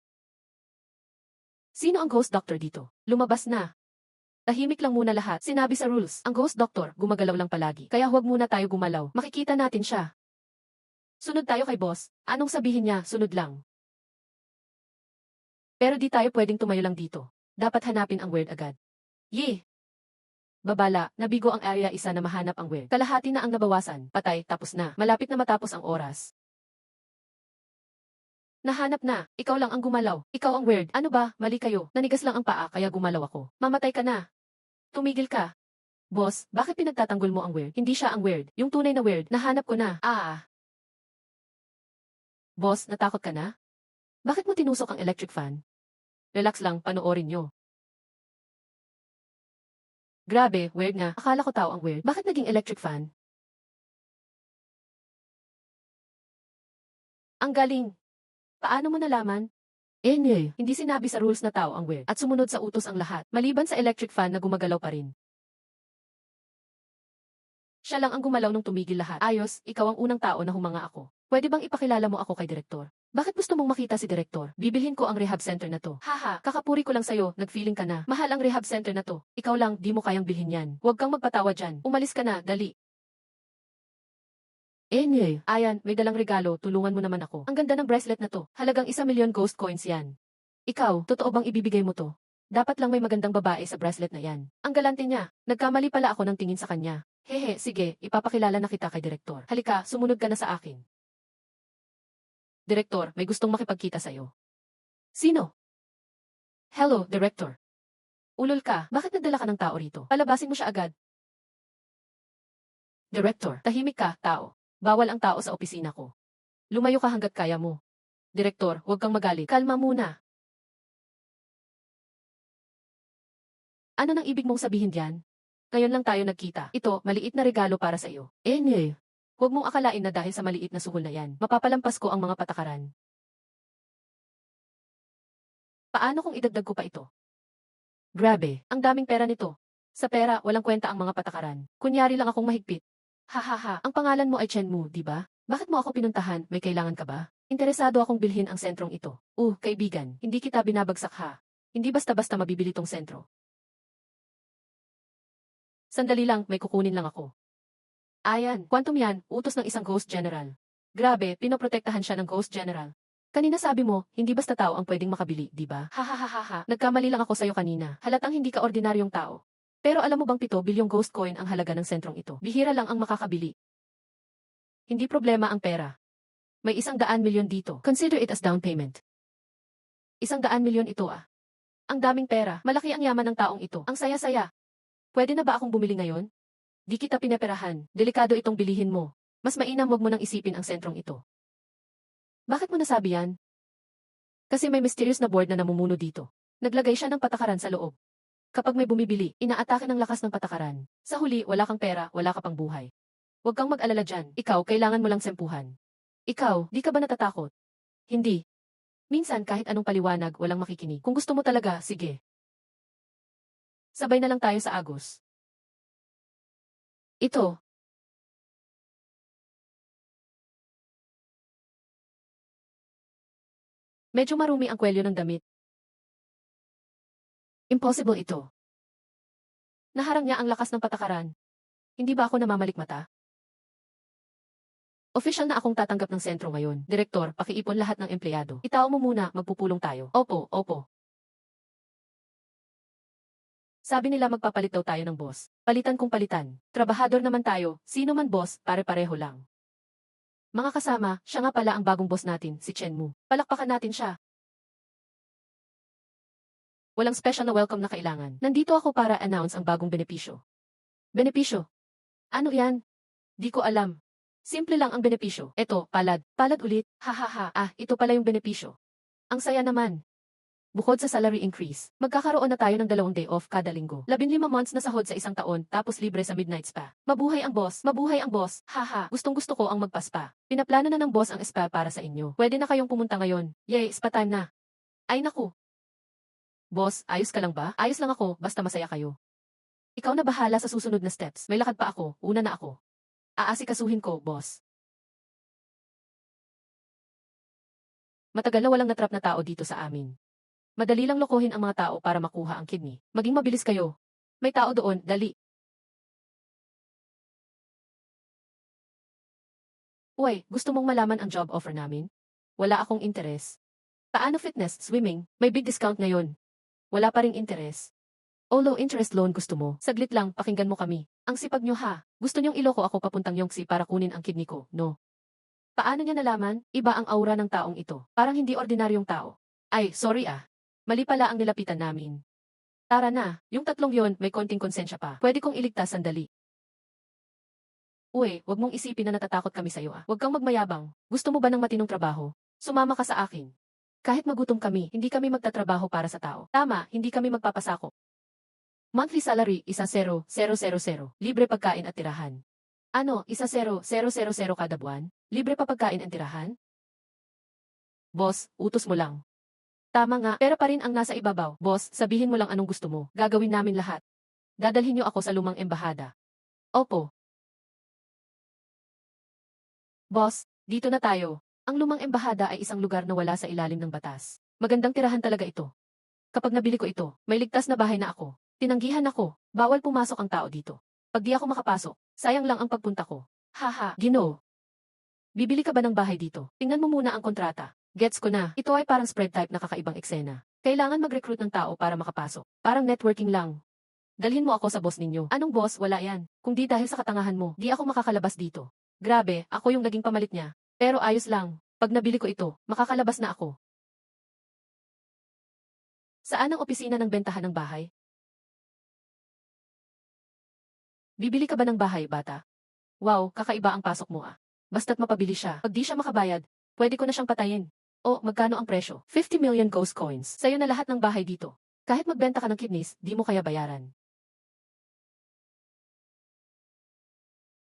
Sino ang ghost doctor dito? Lumabas na. Tahimik lang muna lahat. Sinabi sa rules, ang ghost doctor gumagalaw lang palagi. Kaya huwag muna tayo gumalaw. Makikita natin siya. Sunod tayo kay boss. Anong sabihin niya, sunod lang. Pero di tayo pwedeng tumayo lang dito. Dapat hanapin ang weird agad. Yee! Babala, nabigo ang area 1 na mahanap ang weird. Kalahati na ang nabawasan. Patay, tapos na. Malapit na matapos ang oras. Nahanap na. Ikaw lang ang gumalaw. Ikaw ang weird. Ano ba? Mali kayo. Nanigas lang ang paa kaya gumalaw ako. Mamatay ka na. Tumigil ka. Boss, bakit pinagtatanggol mo ang weird? Hindi siya ang weird. Yung tunay na weird, nahanap ko na. Boss, natakot ka na? Bakit mo tinusok ang electric fan? Relax lang, panoorin nyo. Grabe, weird nga. Akala ko tao ang weird. Bakit naging electric fan? Ang galing. Paano mo nalaman? Hindi sinabi sa rules na tao ang weird at sumunod sa utos ang lahat, maliban sa electric fan na gumagalaw pa rin. Siya lang ang gumalaw nung tumigil lahat. Ayos, ikaw ang unang tao na humanga ako. Pwede bang ipakilala mo ako kay Direktor? Bakit gusto mong makita si Direktor? Bibilhin ko ang rehab center na to. Haha, kakapuri ko lang sa'yo, nag-feeling ka na. Mahal ang rehab center na to. Ikaw lang, di mo kayang bilhin yan. Huwag kang magpatawa dyan. Umalis ka na, dali. Ayan, may dalang regalo, tulungan mo naman ako. Ang ganda ng bracelet na to. Halagang 1,000,000 ghost coins yan. Ikaw, totoo bang ibibigay mo to? Dapat lang may magandang babae sa bracelet na yan. Ang galante niya. Nagkamali pala ako ng tingin sa kanya. Hehe, sige, ipapakilala na kita kay Direktor. Halika, sumunod ka na sa akin. Direktor, may gustong makipagkita sa'yo. Sino? Hello, Director. Ulol ka, bakit nagdala ka ng tao rito? Palabasin mo siya agad. Director, tahimik ka, tao. Bawal ang tao sa opisina ko. Lumayo ka hanggat kaya mo. Direktor, huwag kang magalit. Kalma muna. Ano nang ibig mong sabihin diyan? Ngayon lang tayo nagkita. Ito, maliit na regalo para sa iyo. Huwag mong akalain na dahil sa maliit na suhol na yan, mapapalampas ko ang mga patakaran. Paano kung idagdag ko pa ito? Grabe, ang daming pera nito. Sa pera, walang kwenta ang mga patakaran. Kunyari lang akong mahigpit. Hahaha, ang pangalan mo ay Chen Mu, di ba? Bakit mo ako pinuntahan? May kailangan ka ba? Interesado akong bilhin ang sentrong ito. Kaibigan, hindi kita binabagsak ha. Hindi basta-basta mabibili tong sentro. Sandali lang, may kukunin lang ako. Ayan, quantum yan, utos ng isang ghost general. Grabe, pinoprotektahan siya ng ghost general. Kanina sabi mo, hindi basta tao ang pwedeng makabili, di ba? Hahaha, nagkamali lang ako sa'yo kanina. Halatang hindi ka ordinaryong tao. Pero alam mo bang 7 bilyong ghost coin ang halaga ng sentrong ito? Bihira lang ang makakabili. Hindi problema ang pera. May 100 milyon dito. Consider it as down payment. 100 milyon ito ah. Ang daming pera, malaki ang yaman ng taong ito. Ang saya-saya. Pwede na ba akong bumili ngayon? Di kita pinaperahan, delikado itong bilihin mo. Mas mainam wag mo nang isipin ang sentrong ito. Bakit mo nasabi yan? Kasi may mysterious na board na namumuno dito. Naglagay siya ng patakaran sa loob. Kapag may bumibili, inaatake ng lakas ng patakaran. Sa huli, wala kang pera, wala ka pang buhay. Huwag kang mag-alala dyan. Ikaw, kailangan mo lang sempuhan. Ikaw, di ka ba natatakot? Hindi. Minsan kahit anong paliwanag, walang makikinig. Kung gusto mo talaga, sige. Sabay na lang tayo sa Agos. Ito. Medyo marumi ang kwelyo ng damit. Impossible ito. Naharang niya ang lakas ng patakaran. Hindi ba ako namamalikmata? Official na akong tatanggap ng sentro ngayon. Direktor, pakiipon lahat ng empleyado. Itao mo muna, magpupulong tayo. Opo, opo. Sabi nila magpapalit daw tayo ng boss. Palitan kung palitan. Trabahador naman tayo, sino man boss, pare-pareho lang. Mga kasama, siya nga pala ang bagong boss natin, si Chen Mu. Palakpakan natin siya. Walang special na welcome na kailangan. Nandito ako para announce ang bagong benepisyo. Benepisyo? Ano yan? Di ko alam. Simple lang ang benepisyo. Eto, palad. Palad ulit. Hahaha. Ito pala yung benepisyo. Ang saya naman. Bukod sa salary increase, magkakaroon na tayo ng 2 day off kada linggo. 15 months na sahod sa isang taon, tapos libre sa midnight spa. Mabuhay ang boss! Mabuhay ang boss! Haha! Gustong-gusto ko ang magpa-spa. Pinaplano na ng boss ang spa para sa inyo. Pwede na kayong pumunta ngayon. Yay, spa time na. Ay naku! Boss, ayos ka lang ba? Ayos lang ako, basta masaya kayo. Ikaw na bahala sa susunod na steps. May lakad pa ako, una na ako. Aasikasuhin ko, boss. Matagal na walang natrap na tao dito sa amin. Madali lang lokohin ang mga tao para makuha ang kidney. Maging mabilis kayo. May tao doon, dali. Uy, gusto mong malaman ang job offer namin? Wala akong interes. Paano fitness, swimming? May big discount ngayon. Wala pa ring interes. O low interest loan gusto mo? Saglit lang, pakinggan mo kami. Ang sipag nyo ha. Gusto nyong iloko ako papuntang Yongsi para kunin ang kidney ko, no? Paano niya nalaman? Iba ang aura ng taong ito. Parang hindi ordinaryong tao. Ay, sorry ah. Mali pala ang nilapitan namin. Tara na, yung tatlong yon may konting konsensya pa. Pwede kong iligtas sandali. Uy, wag mong isipin na natatakot kami sa'yo ah. Wag kang magmayabang. Gusto mo ba ng matinong trabaho? Sumama ka sa akin. Kahit magutom kami, hindi kami magtatrabaho para sa tao. Tama, hindi kami magpapasakop. Monthly salary, 1,000,000. Libre pagkain at tirahan. Ano, 1,000,000 kada buwan? Libre pa pagkain at tirahan? Boss, utos mo lang. Tama nga, pera pa rin ang nasa ibabaw. Boss, sabihin mo lang anong gusto mo. Gagawin namin lahat. Dadalhin niyo ako sa lumang embahada. Opo. Boss, dito na tayo. Ang lumang embahada ay isang lugar na wala sa ilalim ng batas. Magandang tirahan talaga ito. Kapag nabili ko ito, may ligtas na bahay na ako. Tinanggihan ako. Bawal pumasok ang tao dito. Pag di ako makapasok, sayang lang ang pagpunta ko. Haha, Ginoo. Bibili ka ba ng bahay dito? Tingnan mo muna ang kontrata. Gets ko na. Ito ay parang spread type na kakaibang eksena. Kailangan mag-recruit ng tao para makapasok. Parang networking lang. Dalhin mo ako sa boss ninyo. Anong boss? Wala yan. Kung di dahil sa katangahan mo, di ako makakalabas dito. Grabe, ako yung naging pamalit niya. Pero ayos lang. Pag nabili ko ito, makakalabas na ako. Saan ang opisina ng bentahan ng bahay? Bibili ka ba ng bahay, bata? Wow, kakaiba ang pasok mo ah. Basta't mapabili siya. Pag di siya makabayad, pwede ko na siyang patayin. O, magkano ang presyo? 50 million ghost coins. Sa'yo na lahat ng bahay dito. Kahit magbenta ka ng kidneys, di mo kaya bayaran.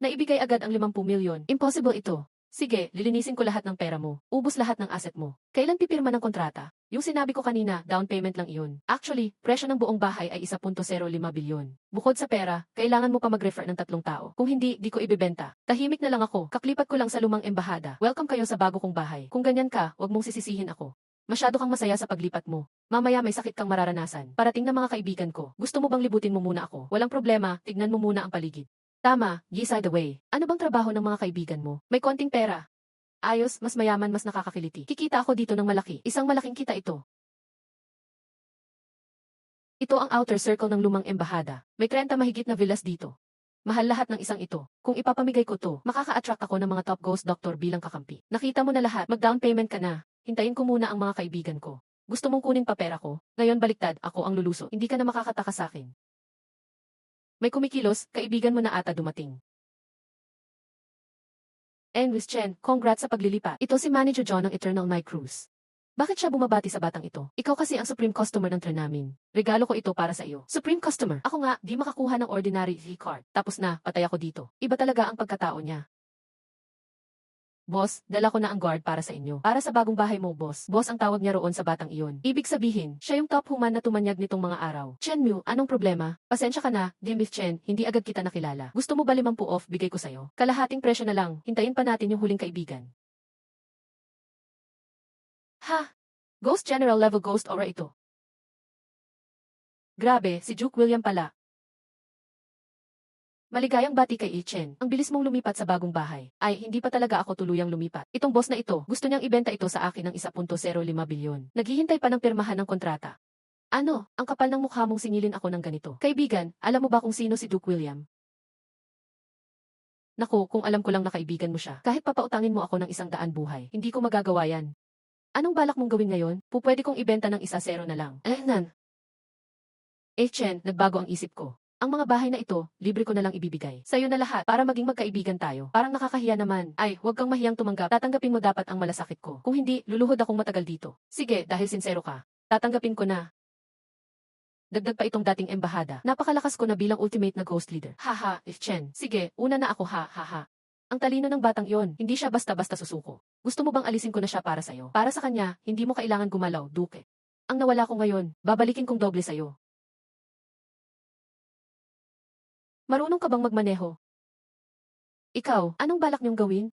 Naibigay agad ang 50 milyon. Impossible ito. Sige, lilinisin ko lahat ng pera mo. Ubus lahat ng asset mo. Kailan pipirma ng kontrata? Yung sinabi ko kanina, down payment lang iyon. Actually, presyo ng buong bahay ay 1.05 bilyon. Bukod sa pera, kailangan mo pa mag-refer ng 3 tao. Kung hindi, di ko ibebenta. Tahimik na lang ako. Kaklipat ko lang sa lumang embahada. Welcome kayo sa bago kong bahay. Kung ganyan ka, wag mong sisisihin ako. Masyado kang masaya sa paglipat mo. Mamaya may sakit kang mararanasan. Parating na mga kaibigan ko. Gusto mo bang libutin mo muna ako? Walang problema, tignan mo muna ang paligid. Tama, Gisay the way. Ano bang trabaho ng mga kaibigan mo? May konting pera. Ayos, mas mayaman, mas nakakakiliti. Kikita ako dito ng malaki. Isang malaking kita ito. Ito ang outer circle ng lumang embahada. May 30 mahigit na villas dito. Mahal lahat ng isang ito. Kung ipapamigay ko to, makaka-attract ako ng mga top ghost doctor bilang kakampi. Nakita mo na lahat, mag-down payment ka na. Hintayin ko muna ang mga kaibigan ko. Gusto mong kunin pa pera ko? Ngayon baliktad, ako ang luluso. Hindi ka na makakataka sa akin. May kumikilos, kaibigan mo na ata dumating. Enwis Chen, congrats sa paglilipat. Ito si Manager John ng Eternal Night Cruise. Bakit siya bumabati sa batang ito? Ikaw kasi ang supreme customer ng tren namin. Regalo ko ito para sa iyo. Supreme customer? Ako nga, di makakuha ng ordinary V-card. Tapos na, patay ako dito. Iba talaga ang pagkatao niya. Boss, dala ko na ang guard para sa inyo. Para sa bagong bahay mo, boss. Boss ang tawag niya roon sa batang iyon. Ibig sabihin, siya yung top human na tumanyag nitong mga araw. Chen Mu, anong problema? Pasensya ka na, Dimbif Chen, hindi agad kita nakilala. Gusto mo ba 50 off bigay ko sa'yo? Kalahating presyo na lang, hintayin pa natin yung huling kaibigan. Ha? Ghost General level Ghost Aura ito. Grabe, si Duke William pala. Maligayang bati kay Ichen. Ang bilis mong lumipat sa bagong bahay. Ay, hindi pa talaga ako tuluyang lumipat. Itong boss na ito, gusto niyang ibenta ito sa akin ng 1.05 bilyon. Naghihintay pa ng pirmahan ng kontrata. Ano, ang kapal ng mukha mong singilin ako ng ganito. Kaibigan, alam mo ba kung sino si Duke William? Naku, kung alam ko lang na kaibigan mo siya, kahit papautangin mo ako ng 100 buhay, hindi ko magagawa yan. Anong balak mong gawin ngayon? Pupwede kong ibenta ng 1-0 na lang. Chen, nagbago ang isip ko. Ang mga bahay na ito, libre ko na lang ibibigay. Sa'yo na lahat, para maging magkaibigan tayo. Parang nakakahiya naman. Ay, huwag kang mahiyang tumanggap. Tatanggapin mo dapat ang malasakit ko. Kung hindi, luluhod akong matagal dito. Sige, dahil sincero ka. Tatanggapin ko na. Dagdag pa itong dating embahada. Napakalakas ko na bilang ultimate na ghost leader. Haha, Chen. Sige, una na ako ha. Ang talino ng batang yon, hindi siya basta-basta susuko. Gusto mo bang alisin ko na siya para sa'yo? Para sa kanya, hindi mo kailangan gumalaw, Duke. Ang nawala ko ngayon, babalikin kong doble sa'yo. Marunong ka bang magmaneho? Ikaw, anong balak niyong gawin?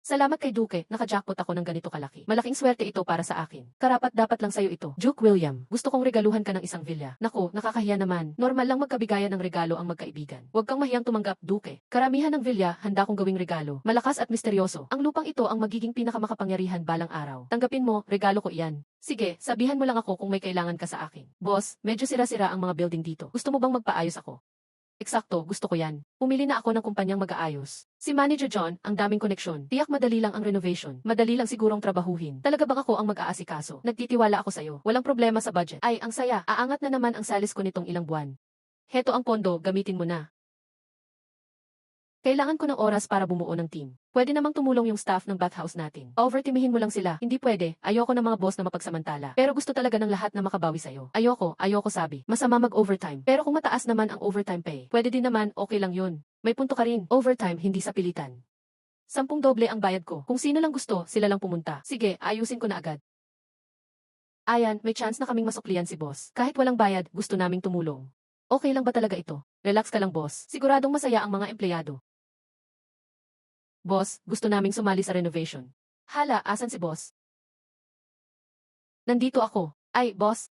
Salamat kay Duke, naka-jackpot ako ng ganito kalaki. Malaking swerte ito para sa akin. Karapat dapat lang sa'yo ito. Duke William, gusto kong regaluhan ka ng isang villa. Naku, nakakahiya naman. Normal lang magkabigayan ng regalo ang magkaibigan. Huwag kang mahiyang tumanggap, Duke. Karamihan ng villa, handa kong gawing regalo. Malakas at misteryoso. Ang lupang ito ang magiging pinakamakapangyarihan balang araw. Tanggapin mo, regalo ko iyan. Sige, sabihan mo lang ako kung may kailangan ka sa akin. Boss, medyo sira-sira ang mga building dito. Gusto mo bang magpaayos ako? Eksakto, gusto ko yan. Pumili na ako ng kumpanyang mag-aayos. Si Manager John, ang daming koneksyon. Tiyak madali lang ang renovation. Madali lang sigurong trabahuhin. Talaga bang ako ang mag-aasikaso? Nagtitiwala ako sa'yo. Walang problema sa budget. Ay, ang saya. Aangat na naman ang salis ko nitong ilang buwan. Heto ang pondo, gamitin mo na. Kailangan ko ng oras para bumuo ng team. Pwede namang tumulong yung staff ng bathhouse natin. Overtimihin mo lang sila. Hindi pwede. Ayoko ng mga boss na mapagsamantala. Pero gusto talaga ng lahat na makabawi sa'yo. Ayoko sabi. Masama mag-overtime. Pero kung mataas naman ang overtime pay, pwede din naman, okay lang yun. May punto ka rin. Overtime, hindi sa pilitan. 10 doble ang bayad ko. Kung sino lang gusto, sila lang pumunta. Sige, ayusin ko na agad. Ayan, may chance na kaming masuklian si boss. Kahit walang bayad, gusto naming tumulong. Okay lang ba talaga ito? Relax ka lang boss. Siguradong masaya ang mga empleyado. Boss, gusto naming sumali sa renovation. Hala, asan si boss? Nandito ako. Ay, boss.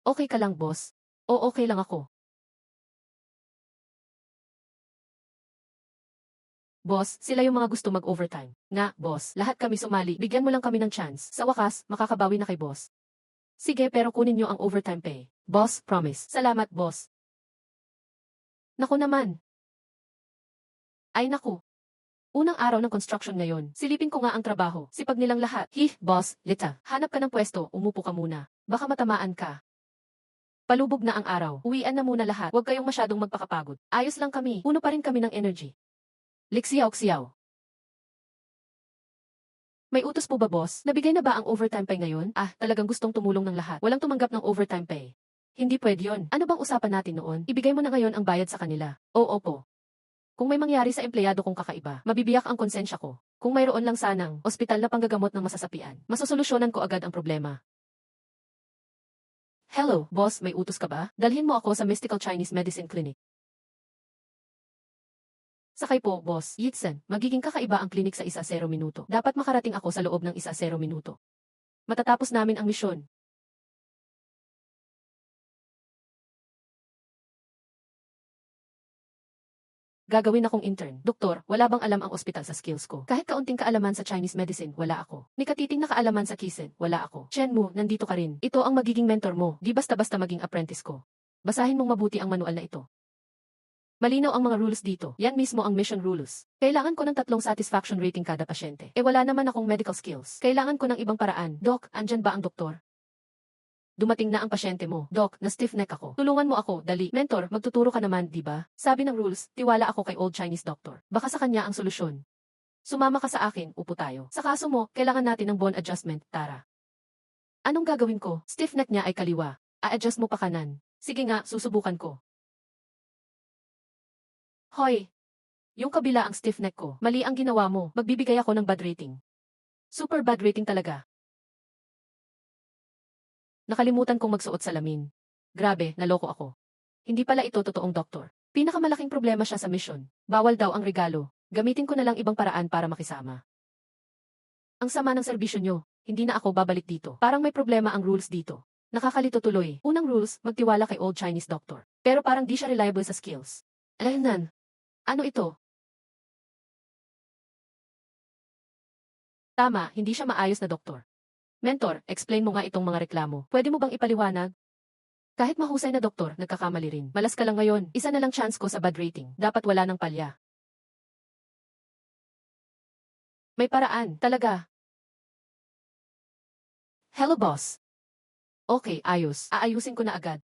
Okay ka lang, boss? O okay lang ako? Boss, sila yung mga gusto mag-overtime. Nga, boss, lahat kami sumali. Bigyan mo lang kami ng chance. Sa wakas, makakabawi na kay boss. Sige, pero kunin nyo ang overtime pay. Boss, promise. Salamat, boss. Naku naman. Ay naku. Unang araw ng construction ngayon, silipin ko nga ang trabaho. Sipag nilang lahat. Boss, Lita, hanap ka ng pwesto, umupo ka muna. Baka matamaan ka. Palubog na ang araw. Uwian na muna lahat. Huwag kayong masyadong magpakapagod. Ayos lang kami. Puno pa rin kami ng energy. Liksiyaw-ksiyaw. May utos po ba, boss? Nabigay na ba ang overtime pay ngayon? Ah, talagang gustong tumulong ng lahat. Walang tumanggap ng overtime pay. Hindi pwede yun. Ano bang usapan natin noon? Ibigay mo na ngayon ang bayad sa kanila. Oo po. Kung may mangyari sa empleyado kong kakaiba, mabibiyak ang konsensya ko. Kung mayroon lang sanang ospital na panggagamot ng masasapian, masosolusyonan ko agad ang problema. Hello, boss, may utos ka ba? Dalhin mo ako sa Mystical Chinese Medicine Clinic. Sakay po, boss. Yitsen, magiging kakaiba ang klinik sa 1-0 minuto. Dapat makarating ako sa loob ng 1-0 minuto. Matatapos namin ang misyon. Gagawin akong intern. Doktor, wala bang alam ang ospital sa skills ko? Kahit kaunting kaalaman sa Chinese medicine, wala ako. Ni katiting na kaalaman sa kisen, wala ako. Chen Mu, nandito ka rin. Ito ang magiging mentor mo. Di basta-basta maging apprentice ko. Basahin mong mabuti ang manual na ito. Malinaw ang mga rules dito. Yan mismo ang mission rules. Kailangan ko ng 3 satisfaction rating kada pasyente. Wala naman akong medical skills. Kailangan ko ng ibang paraan. Doc, andyan ba ang doktor? Dumating na ang pasyente mo. Doc, na-stiff neck ako. Tulungan mo ako, dali. Mentor, magtuturo ka naman, di ba? Sabi ng rules, tiwala ako kay old Chinese doctor. Baka sa kanya ang solusyon. Sumama ka sa akin, upo tayo. Sa kaso mo, kailangan natin ng bone adjustment, Tara. Anong gagawin ko? Stiff neck niya ay kaliwa. A-adjust mo pa kanan. Sige nga, susubukan ko. Hoy! Yung kabila ang stiff neck ko. Mali ang ginawa mo. Magbibigay ako ng bad rating. Super bad rating talaga. Nakalimutan kong magsuot salamin. Grabe, naloko ako. Hindi pala ito totoong doktor. Pinakamalaking problema siya sa mission. Bawal daw ang regalo. Gamitin ko na lang ibang paraan para makisama. Ang sama ng serbisyo nyo. Hindi na ako babalik dito. Parang may problema ang rules dito. Nakakalito tuloy. Unang rules, magtiwala kay old Chinese doctor. Pero parang di siya reliable sa skills. Alaynan. Ano ito? Tama, hindi siya maayos na doktor. Mentor, explain mo nga itong mga reklamo. Pwede mo bang ipaliwanag? Kahit mahusay na doktor, nagkakamali rin. Malas ka lang ngayon. Isa na lang chance ko sa bad rating. Dapat wala ng palya. May paraan, talaga. Hello boss. Okay, ayos. Aayusin ko na agad.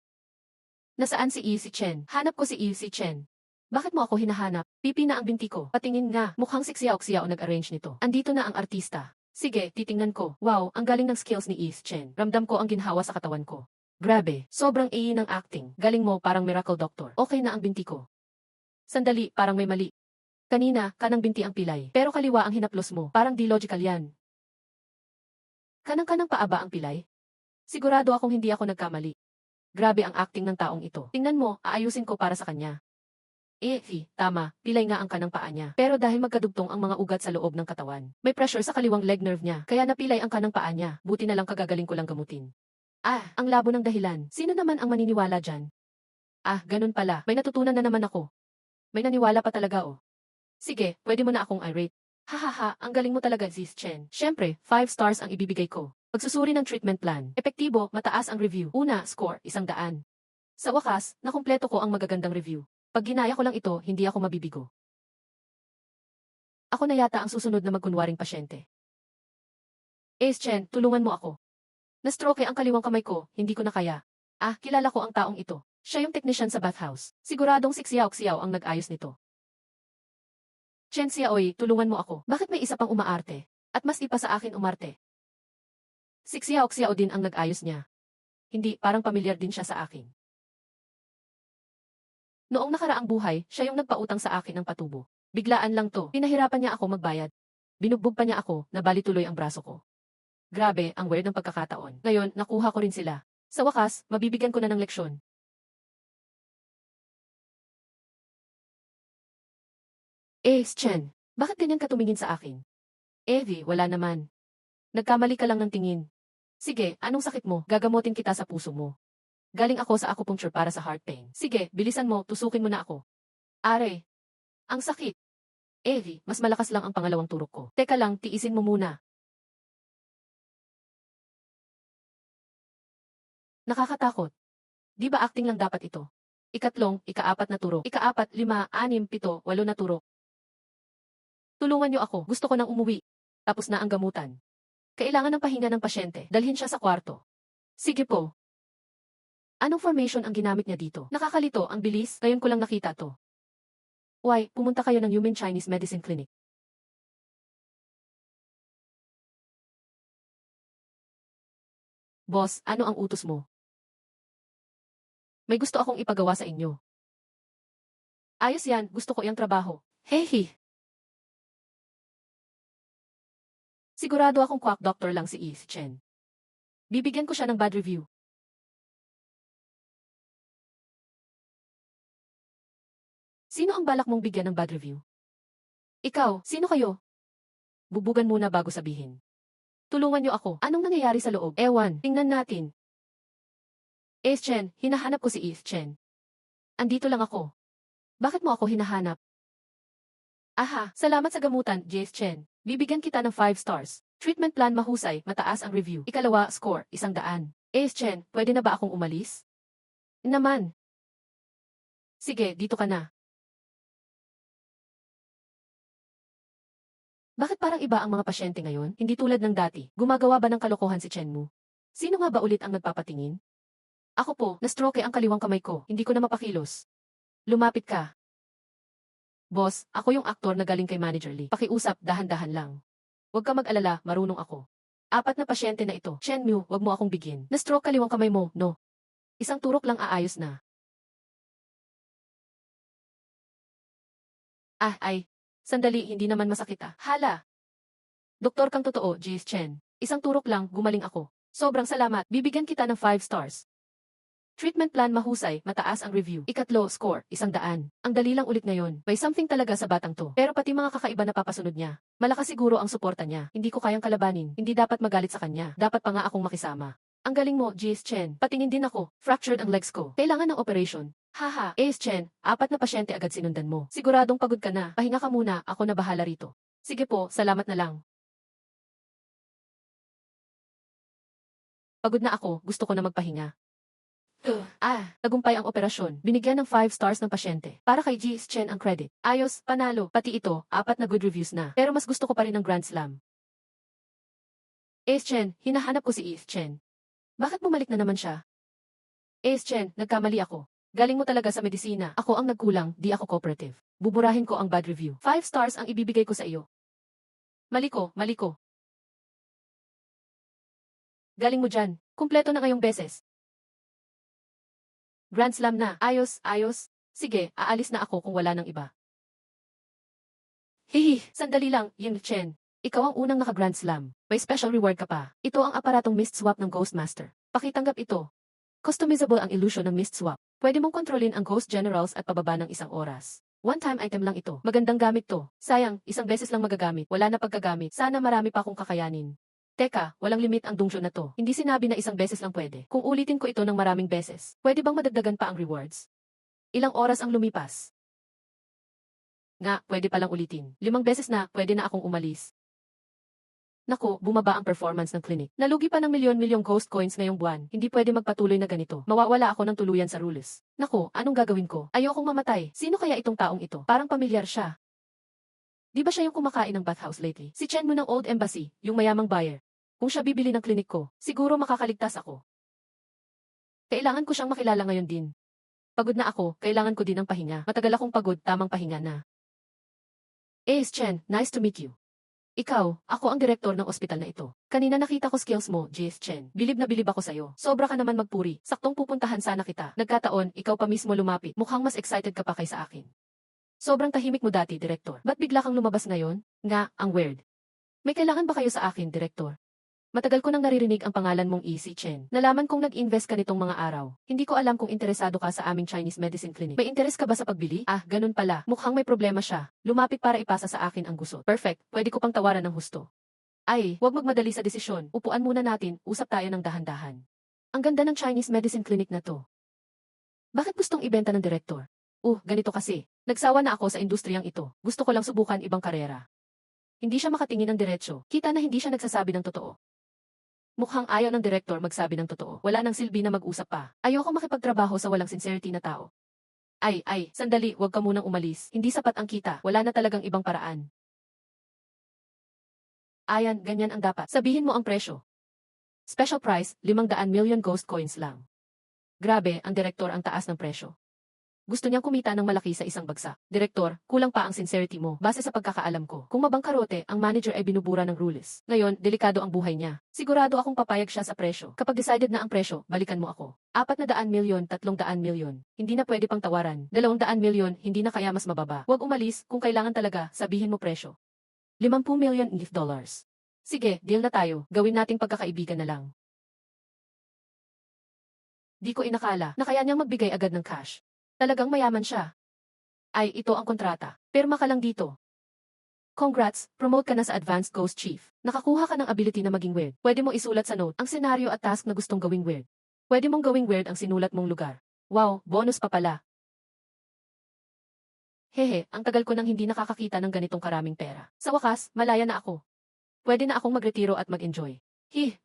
Nasaan si Si Chen? Hanap ko si Si Chen. Bakit mo ako hinahanap? Pipi na ang binti ko. Patingin nga, mukhang siksiyaw-ksiyaw nag-arrange nito. Andito na ang artista. Sige, titingnan ko. Wow, ang galing ng skills ni Si Chen. Ramdam ko ang ginhawa sa katawan ko. Grabe, sobrang ng acting. Galing mo parang miracle doctor. Okay na ang binti ko. Sandali, parang may mali. Kanina, kanang binti ang pilay. Pero kaliwa ang hinaplos mo. Parang di logical yan. Kanang-kanang paa ba ang pilay? Sigurado akong hindi ako nagkamali. Grabe ang acting ng taong ito. Tingnan mo, aayusin ko para sa kanya. Tama, pilay nga ang kanang paa niya. Pero dahil magkadugtong ang mga ugat sa loob ng katawan, may pressure sa kaliwang leg nerve niya, kaya napilay ang kanang paa niya. Buti na lang kagagaling ko lang gamutin. Ang labo ng dahilan. Sino naman ang maniniwala dyan? Ganun pala. May natutunan na naman ako. May naniwala pa talaga oh. Sige, pwede mo na akong irate. Hahaha, ang galing mo talaga, Sis Chen. Siyempre, 5 stars ang ibibigay ko. Pagsusuri ng treatment plan. Epektibo, mataas ang review. Una, score, 100. Sa wakas, nakumpleto ko ang magagandang review. Pag ginaya ko lang ito, hindi ako mabibigo. Ako na yata ang susunod na magkunwaring pasyente. Ace Chen, tulungan mo ako. Na-stroke ang kaliwang kamay ko, hindi ko na kaya. Kilala ko ang taong ito. Siya yung technician sa bathhouse. Siguradong siksiyaw-ksiyaw ang nag-ayos nito. Chen Xiaoy, tulungan mo ako. Bakit may isa pang umaarte? At mas ipa sa akin umarte. Siksiyaw-ksiyaw din ang nag-ayos niya. Hindi, parang pamilyar din siya sa akin. Noong nakaraang buhay, siya yung nagpautang sa akin ng patubo. Biglaan lang to. Pinahirapan niya ako magbayad. Binugbog pa niya ako, nabali tuloy ang braso ko. Grabe, ang weird ng pagkakataon. Ngayon, nakuha ko rin sila. Sa wakas, mabibigyan ko na ng leksyon. Chen, bakit ganyan ka tumingin sa akin? Evie, wala naman. Nagkamali ka lang ng tingin. Sige, anong sakit mo? Gagamotin kita sa puso mo. Galing ako sa acupuncture para sa heart pain. Sige, bilisan mo, tusukin mo na ako. Are, ang sakit. Evie, mas malakas lang ang pangalawang turok ko. Teka lang, tiisin mo muna. Nakakatakot. Di ba acting lang dapat ito? Ikatlong, ikaapat na turok. Ikaapat, 5, 6, 7, 8 na turok. Tulungan niyo ako, gusto ko nang umuwi. Tapos na ang gamutan. Kailangan ng pahinga ng pasyente, dalhin siya sa kwarto. Sige po. Anong formation ang ginamit niya dito? Nakakalito, ang bilis, ngayon ko lang nakita to. Why, pumunta kayo ng Human Chinese Medicine Clinic. Boss, ano ang utos mo? May gusto akong ipagawa sa inyo. Ayos yan, gusto ko yung trabaho. Hehe. Sigurado akong quack doctor lang si Chen. Bibigyan ko siya ng bad review. Sino ang balak mong bigyan ng bad review? Ikaw, sino kayo? Bubugan muna bago sabihin. Tulungan niyo ako. Anong nangyayari sa loob? Ewan, tingnan natin. Chen, hinahanap ko si Chen. Andito lang ako. Bakit mo ako hinahanap? Salamat sa gamutan, Chen. Bibigyan kita ng 5 stars. Treatment plan mahusay, mataas ang review. Ikalawa, score, 100. Chen, pwede na ba akong umalis? Naman. Sige, dito ka na. Bakit parang iba ang mga pasyente ngayon? Hindi tulad ng dati. Gumagawa ba ng kalokohan si Chen Mu? Sino nga ba ulit ang nagpapatingin? Ako po, na-stroke ang kaliwang kamay ko. Hindi ko na mapakilos. Lumapit ka. Boss, ako yung aktor na galing kay Manager Lee. Pakiusap, dahan-dahan lang. Huwag ka mag-alala, marunong ako. 4 na pasyente na ito. Chen Mu, wag mo akong bigyan. Na-stroke kaliwang kamay mo, no? Isang turok lang aayos na. Sandali, hindi naman masakit Hala. Doktor kang totoo, Chen. Isang turok lang, gumaling ako. Sobrang salamat, bibigyan kita ng 5 stars. Treatment plan mahusay, mataas ang review. Ikatlo, score, 100. Ang dali lang ulit ngayon. May something talaga sa batang to. Pero pati mga kakaiba na papasunod niya. Malakas siguro ang suporta niya. Hindi ko kayang kalabanin. Hindi dapat magalit sa kanya. Dapat pa nga akong makisama. Ang galing mo, Jace Chen. Patingin din ako. Fractured ang legs ko. Kailangan ng operation. Haha, Ace Chen, 4 na pasyente agad sinundan mo. Siguradong pagod ka na. Pahinga ka muna, ako na bahala rito. Sige po, salamat na lang. Pagod na ako, gusto ko na magpahinga. Tagumpay ang operasyon. Binigyan ng 5 stars ng pasyente. Para kay Jace Chen ang credit. Ayos, panalo. Pati ito, 4 na good reviews na. Pero mas gusto ko pa rin ng Grand Slam. Ace Chen, hinahanap ko si Ace Chen. Bakit bumalik na naman siya? Ace Chen, nagkamali ako. Galing mo talaga sa medisina. Ako ang nagkulang, di ako cooperative. Buburahin ko ang bad review. 5 stars ang ibibigay ko sa iyo. Mali ko. Galing mo dyan. Kumpleto na ngayong beses. Grand Slam na. Ayos. Sige, aalis na ako kung wala nang iba. Hihi, sandali lang, Ying Chen. Ikaw ang unang naka-Grand Slam. May special reward ka pa. Ito ang aparatong Mist Swap ng Ghostmaster. Pakitanggap ito. Customizable ang illusion ng Mist Swap. Pwede mong kontrolin ang Ghost Generals at pababa ng 1 oras. One-time item lang ito. Magandang gamit to. Sayang, 1 beses lang magagamit. Wala na pagkagamit. Sana marami pa akong kakayanin. Teka, walang limit ang dungsyon na to. Hindi sinabi na 1 beses lang pwede. Kung ulitin ko ito ng maraming beses, pwede bang madagdagan pa ang rewards? Ilang oras ang lumipas? Nga, pwede palang ulitin. 5 beses na, pwede na akong umalis. Naku, bumaba ang performance ng clinic. Nalugi pa ng milyon-milyong ghost coins ngayong buwan. Hindi pwede magpatuloy na ganito. Mawawala ako ng tuluyan sa rules. Naku, anong gagawin ko? Ayokong mamatay. Sino kaya itong taong ito? Parang pamilyar siya. Di ba siya yung kumakain ng bathhouse lately? Si Chen Mu ng Old Embassy, yung mayamang buyer. Kung siya bibili ng klinik ko, siguro makakaligtas ako. Kailangan ko siyang makilala ngayon din. Pagod na ako, kailangan ko din ng pahinga. Matagal akong pagod, tamang pahinga na. Ace Chen, nice to meet you. Ikaw, ako ang direktor ng ospital na ito. Kanina nakita ko skills mo, Jace Chen. Bilib na bilib ako sa'yo. Sobra ka naman magpuri. Saktong pupuntahan sana kita. Nagkataon, ikaw pa mismo lumapit. Mukhang mas excited ka pa kaysa akin. Sobrang tahimik mo dati, direktor. Ba't bigla kang lumabas ngayon? Nga, ang weird. May kailangan ba kayo sa akin, direktor? Matagal ko nang naririnig ang pangalan mong EC Chen. Nalaman kong nag-invest ka nitong mga araw. Hindi ko alam kung interesado ka sa aming Chinese medicine clinic. May interes ka ba sa pagbili? Ganun pala. Mukhang may problema siya. Lumapit para ipasa sa akin ang gusot. Perfect. Pwede ko pang tawaran ng husto. Huwag magmadali sa desisyon. Upuan muna natin. Usap tayo ng dahan-dahan. Ang ganda ng Chinese medicine clinic na to. Bakit gustong ibenta ng direktor? Ganito kasi. Nagsawa na ako sa industriyang ito. Gusto ko lang subukan ibang karera. Hindi siya makatingin ng diretsyo. Kita na hindi siya nagsasabi ng totoo. Mukhang ayaw ng direktor magsabi ng totoo. Wala nang silbi na mag-usap pa. Ayoko makipagtrabaho sa walang sincerity na tao. Sandali, huwag ka munang umalis. Hindi sapat ang kita. Wala na talagang ibang paraan. Ganyan ang dapat. Sabihin mo ang presyo. Special price, 500 million ghost coins lang. Grabe, ang direktor ang taas ng presyo. Gusto niyang kumita ng malaki sa isang bagsak. Direktor, kulang pa ang sincerity mo. Base sa pagkakaalam ko, kung mabangkarote, ang manager ay binubura ng rules. Ngayon, delikado ang buhay niya. Sigurado akong papayag siya sa presyo. Kapag decided na ang presyo, balikan mo ako. 400 milyon, 300 milyon. Hindi na pwede pang tawaran. 200 milyon, hindi na kaya mas mababa. Huwag umalis, kung kailangan talaga, sabihin mo presyo. 50 milyon dollars. Sige, deal na tayo. Gawin nating pagkakaibigan na lang. Di ko inakala na kaya niyang magbigay agad ng cash. Talagang mayaman siya. Ito ang kontrata. Pirma ka lang dito. Congrats, promote ka na sa Advanced Ghost Chief. Nakakuha ka ng ability na maging weird. Pwede mong isulat sa note ang senaryo at task na gustong gawing weird. Pwede mong gawing weird ang sinulat mong lugar. Wow, bonus pa pala. Hehe, ang tagal ko nang hindi nakakakita ng ganitong karaming pera. Sa wakas, malaya na ako. Pwede na akong magretiro at mag-enjoy.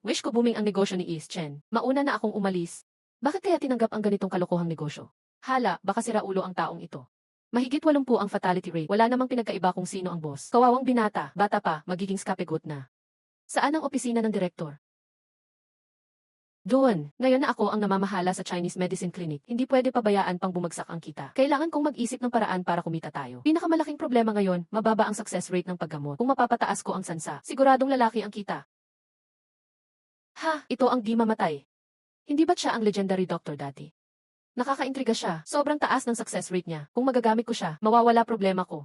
Wish ko booming ang negosyo ni East Chen. Mauna na akong umalis. Bakit kaya tinanggap ang ganitong kalokohang negosyo? Hala, baka sira ulo ang taong ito. Mahigit 80 ang fatality rate. Wala namang pinagkaiba kung sino ang boss. Kawawang binata, bata pa, magiging scapegoat na. Saan ang opisina ng direktor? Doon, ngayon na ako ang namamahala sa Chinese Medicine Clinic. Hindi pwede pabayaan pang bumagsak ang kita. Kailangan kong mag-isip ng paraan para kumita tayo. Pinakamalaking problema ngayon, mababa ang success rate ng paggamot. Kung mapapataas ko ang sansa, siguradong lalaki ang kita. Ito ang di mamatay. Hindi ba't siya ang legendary doctor dati? Nakakaintriga siya. Sobrang taas ng success rate niya. Kung magagamit ko siya, mawawala problema ko.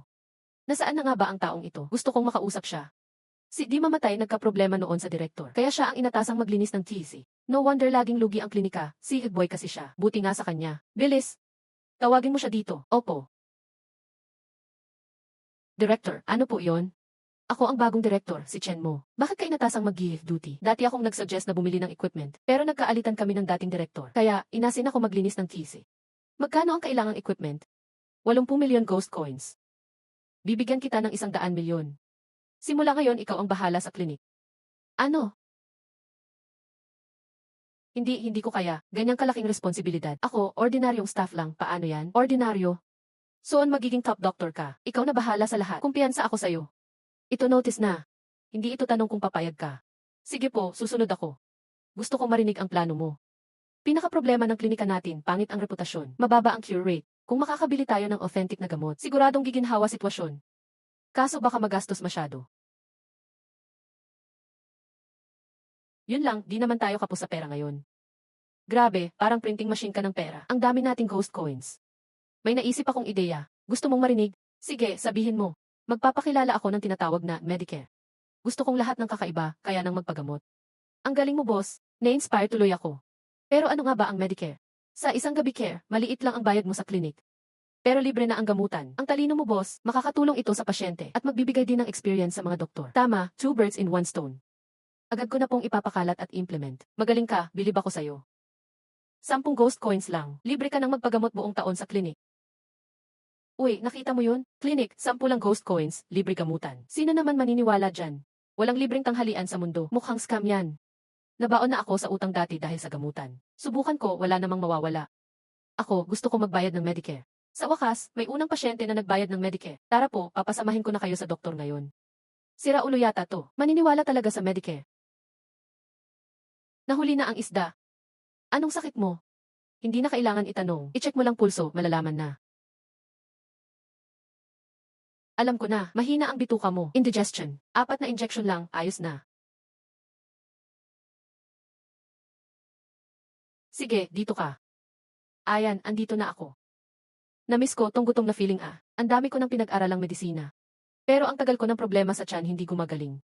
Nasaan na nga ba ang taong ito? Gusto kong makausap siya. Si di mamatay nagka-problema noon sa direktor. Kaya siya ang inatasang maglinis ng TC. No wonder laging lugi ang klinika, si boy kasi siya. Buti nga sa kanya. Bilis! Tawagin mo siya dito. Opo. Director, ano po yon? Ako ang bagong director, si Chen Mo. Bakit ka inatasang mag-give duty? Dati akong nagsuggest na bumili ng equipment, pero nagkaalitan kami ng dating direktor. Kaya, inasin ako maglinis ng TC. Magkano ang kailangang equipment? 80 milyon ghost coins. Bibigyan kita ng 100 milyon. Simula ngayon ikaw ang bahala sa klinik. Ano? Hindi ko kaya. Ganyang kalaking responsibilidad. Ako, ordinaryong staff lang. Paano yan? Ordinaryo? Soon magiging top doctor ka. Ikaw na bahala sa lahat. Kumpiyansa ako sa'yo. Ito notice na. Hindi ito tanong kung papayag ka. Sige po, susunod ako. Gusto kong marinig ang plano mo. Pinaka-problema ng klinika natin, pangit ang reputasyon. Mababa ang cure rate. Kung makakabili tayo ng authentic na gamot, siguradong giginhawa sitwasyon. Kaso baka magastos masyado. Yun lang, di naman tayo kapos sa pera ngayon. Grabe, parang printing machine ka ng pera. Ang dami nating ghost coins. May naisip akong ideya. Gusto mong marinig? Sige, sabihin mo. Magpapakilala ako ng tinatawag na Medicare. Gusto kong lahat ng kakaiba, kaya nang magpagamot. Ang galing mo boss, na-inspire tuloy ako. Pero ano nga ba ang Medicare? Sa isang gabi care, maliit lang ang bayad mo sa klinik. Pero libre na ang gamutan. Ang talino mo boss, makakatulong ito sa pasyente at magbibigay din ng experience sa mga doktor. Tama, 2 birds in 1 stone. Agad ko na pong ipapakalat at implement. Magaling ka, bilib ako sa'yo. 10 ghost coins lang, libre ka nang magpagamot buong taon sa klinik. Uy, nakita mo yun? Clinic, 10 lang ghost coins, libre gamutan. Sino naman maniniwala dyan? Walang libreng tanghalian sa mundo, mukhang scam yan. Nabaon na ako sa utang dati dahil sa gamutan. Subukan ko, wala namang mawawala. Ako, gusto ko magbayad ng Medicare. Sa wakas, may unang pasyente na nagbayad ng Medicare. Tara po, papasamahin ko na kayo sa doktor ngayon. Sira ulo yata to. Maniniwala talaga sa Medicare. Nahuli na ang isda. Anong sakit mo? Hindi na kailangan itanong. I-check mo lang pulso, malalaman na. Alam ko na, mahina ang bituka mo. Indigestion. 4 na injection lang, ayos na. Sige, dito ka. Ayan, andito na ako. Namiss ko tong gutom na feeling Ang dami ko ng pinag-aralang medisina. Pero ang tagal ko ng problema sa tiyan hindi gumagaling.